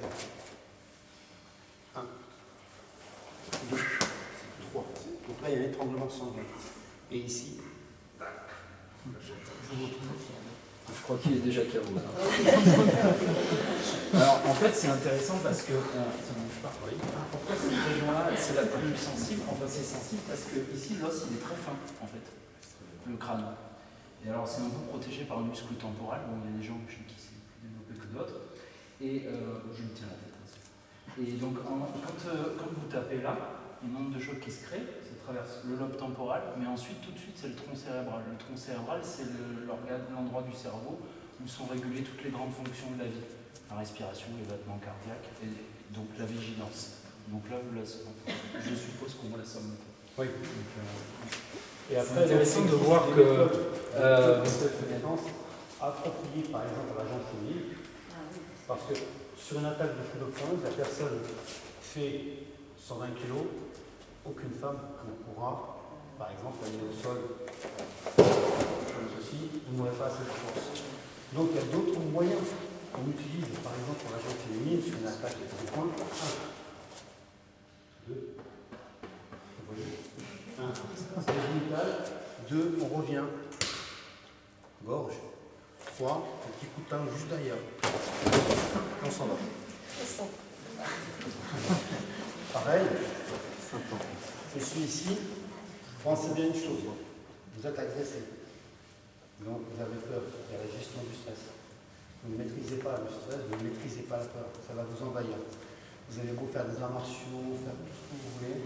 Speaker 16: 1, 2, 3. Donc là, il y a l'étranglement sanguin. Et ici, je vous retrouve.
Speaker 1: Je crois qu'il est déjà KO. Alors en fait c'est intéressant parce que pourquoi cette région-là c'est la plus sensible? Enfin c'est sensible parce que ici l'os il est très fin en fait, le crâne. Et alors c'est un peu protégé par le muscle temporal, bon il y a des gens chez qui c'est plus développé que d'autres. Et je me tiens la tête ainsi. Et donc quand vous tapez là, il y a un nombre de chocs qui se créent, ça traverse le lobe temporal, mais ensuite tout de suite c'est le tronc cérébral. Le tronc cérébral c'est l'endroit du cerveau où sont régulées toutes les grandes fonctions de la vie. La respiration, les battements cardiaques, et donc la vigilance. Donc là, je suppose qu'on voit la somme.
Speaker 16: Oui.
Speaker 1: Et après, c'est intéressant de voir que
Speaker 16: approprié par exemple à l'agent civil, parce que sur une attaque de coup de poing, la personne fait 120 kg, aucune femme ne pourra, par exemple, aller au sol comme ceci, vous n'aurez pas assez de force. Donc il y a d'autres moyens qu'on utilise, par exemple pour l'agent féminine, sur une attaque de coup de poing. 1, 2, vous voyez, 1, c'est génital, 2, on revient, gorge, 3, un petit coup de talon juste derrière, on s'en va. Pareil, je suis ici, pensez bien une chose, vous êtes agressé, donc vous avez peur, il y a la gestion du stress. Vous ne maîtrisez pas le stress, vous ne maîtrisez pas la peur, ça va vous envahir. Vous avez beau faire des arts martiaux, faire tout ce que vous voulez,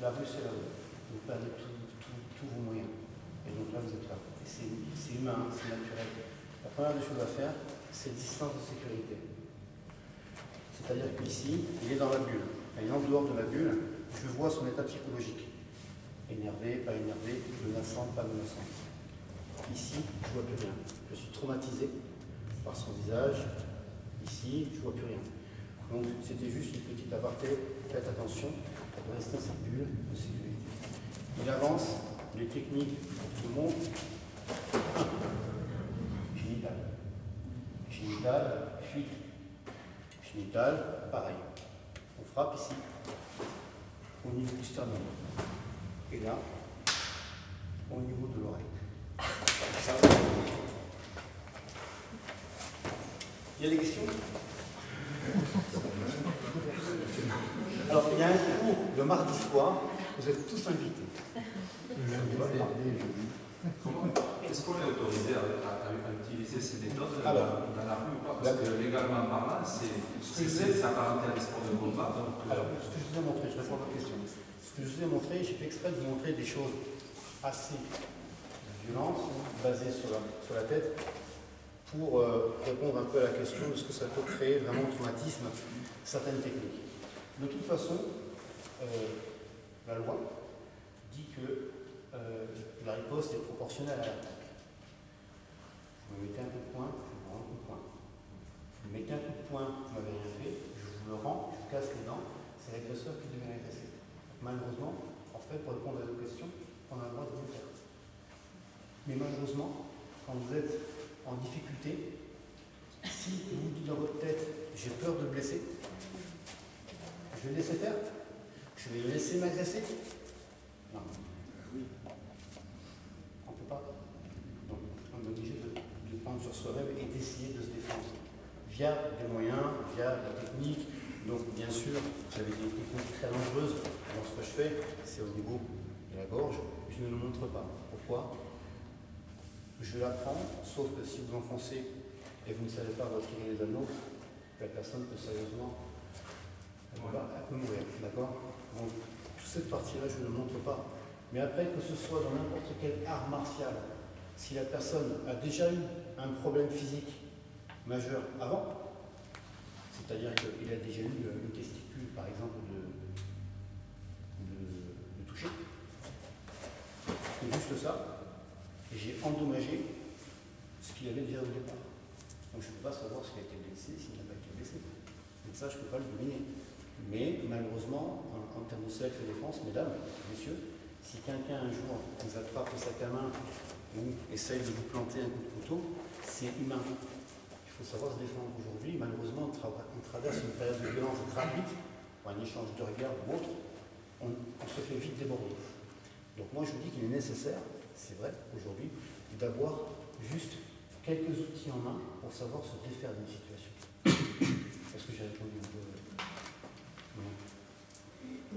Speaker 16: la rue c'est la rue. Vous perdez tous vos moyens. Et donc là vous êtes là. Et c'est humain, c'est naturel. La première des choses à faire, c'est distance de sécurité. C'est-à-dire qu'ici, il est dans la bulle. Et en dehors de la bulle, je vois son état psychologique. Énervé, pas énervé, menaçant, pas menaçant. Ici, je ne vois plus rien. Je suis traumatisé par son visage. Ici, je ne vois plus rien. Donc, c'était juste une petite aparté. Faites attention, restez dans cette bulle de sécurité. Il avance, les techniques qui montent. Génital. Génital, fuite. Génital, pareil. On frappe ici, au niveau du sternum. Et là, au niveau de l'oreille. Il y a des questions? Alors, il y a un cours le mardi soir, vous êtes tous invités.
Speaker 11: Est-ce qu'on est autorisé à utiliser ces méthodes dans la rue ou pas?
Speaker 16: Parce
Speaker 11: que légalement parlant, c'est apparenté à des sports de combat.
Speaker 16: Alors, ce que je vous ai montré, je réponds à votre question. Ce que je vous ai montré, j'ai fait exprès de vous montrer des choses assez violentes, basées sur la tête, pour répondre un peu à la question de ce que ça peut créer vraiment au traumatisme, certaines techniques. De toute façon, la loi dit que la riposte est proportionnelle à l'attaque. Vous me mettez un coup de poing, je vous rends un coup de poing. Vous me mettez un coup de poing, vous m'avez rien fait, je vous le rends, je vous casse les dents, c'est l'agresseur qui devient agressé. Malheureusement, en fait, pour répondre à vos questions, on a le droit de le faire. Mais malheureusement, quand vous êtes en difficulté, si vous dites dans votre tête, j'ai peur de blesser, je vais le laisser faire, je vais le laisser m'agresser. Non. Oui. On ne peut pas. Donc, on est obligé de prendre sur soi-même et d'essayer de se défendre via des moyens, via la technique. Donc, bien sûr, j'avais des techniques très dangereuses. Alors, ce que je fais, c'est au niveau de la gorge. Je ne le montre pas. Pourquoi? Je l'apprends, sauf que si vous enfoncez et vous ne savez pas retirer les anneaux, la personne peut sérieusement elle peut mourir. D'accord? Donc, toute cette partie-là, je ne le montre pas. Mais après, que ce soit dans n'importe quel art martial, si la personne a déjà eu un problème physique majeur avant, c'est-à-dire qu'il a déjà eu une testicule, par exemple, de toucher, c'est juste ça, et j'ai endommagé ce qu'il avait déjà au départ. Donc je ne peux pas savoir s'il a été blessé, s'il n'a pas été blessé. Donc ça, je ne peux pas le deviner. Mais malheureusement, en termes de self-défense, mesdames, messieurs, si quelqu'un un jour vous attrape le sac à main ou essaye de vous planter un coup de couteau, c'est humain. Il faut savoir se défendre. Aujourd'hui, malheureusement, on traverse une période de violence gratuite, ou un échange de regards ou autre, on se fait vite déborder. Donc moi, je vous dis qu'il est nécessaire, c'est vrai, aujourd'hui, d'avoir juste quelques outils en main pour savoir se défaire d'une situation. Est-ce que j'ai répondu un peu?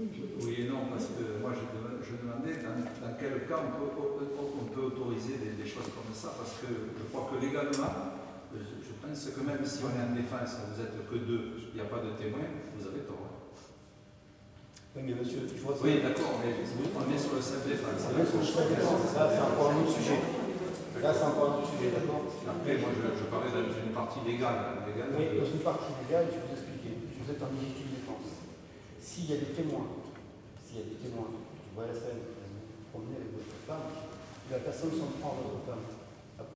Speaker 11: Oui et non, parce que moi je demandais dans quel cas on peut autoriser des choses comme ça, parce que je crois que légalement, je pense que même si on est en défense, vous n'êtes que deux, il n'y a pas de témoin, vous avez tort.
Speaker 16: Oui, mais monsieur, je vois ça.
Speaker 11: Oui, d'accord, mais on est sur le self-défense.
Speaker 16: Là, c'est encore un autre sujet. Là, c'est encore un autre sujet, d'accord?
Speaker 11: Après, moi, je parlais dans une partie légale.
Speaker 16: Oui, dans une partie légale, je vais vous expliquer. Vous êtes en légitime défense. S'il y a des témoins, qui voient la scène, vous promenez avec votre femme, la personne s'en prend à votre femme,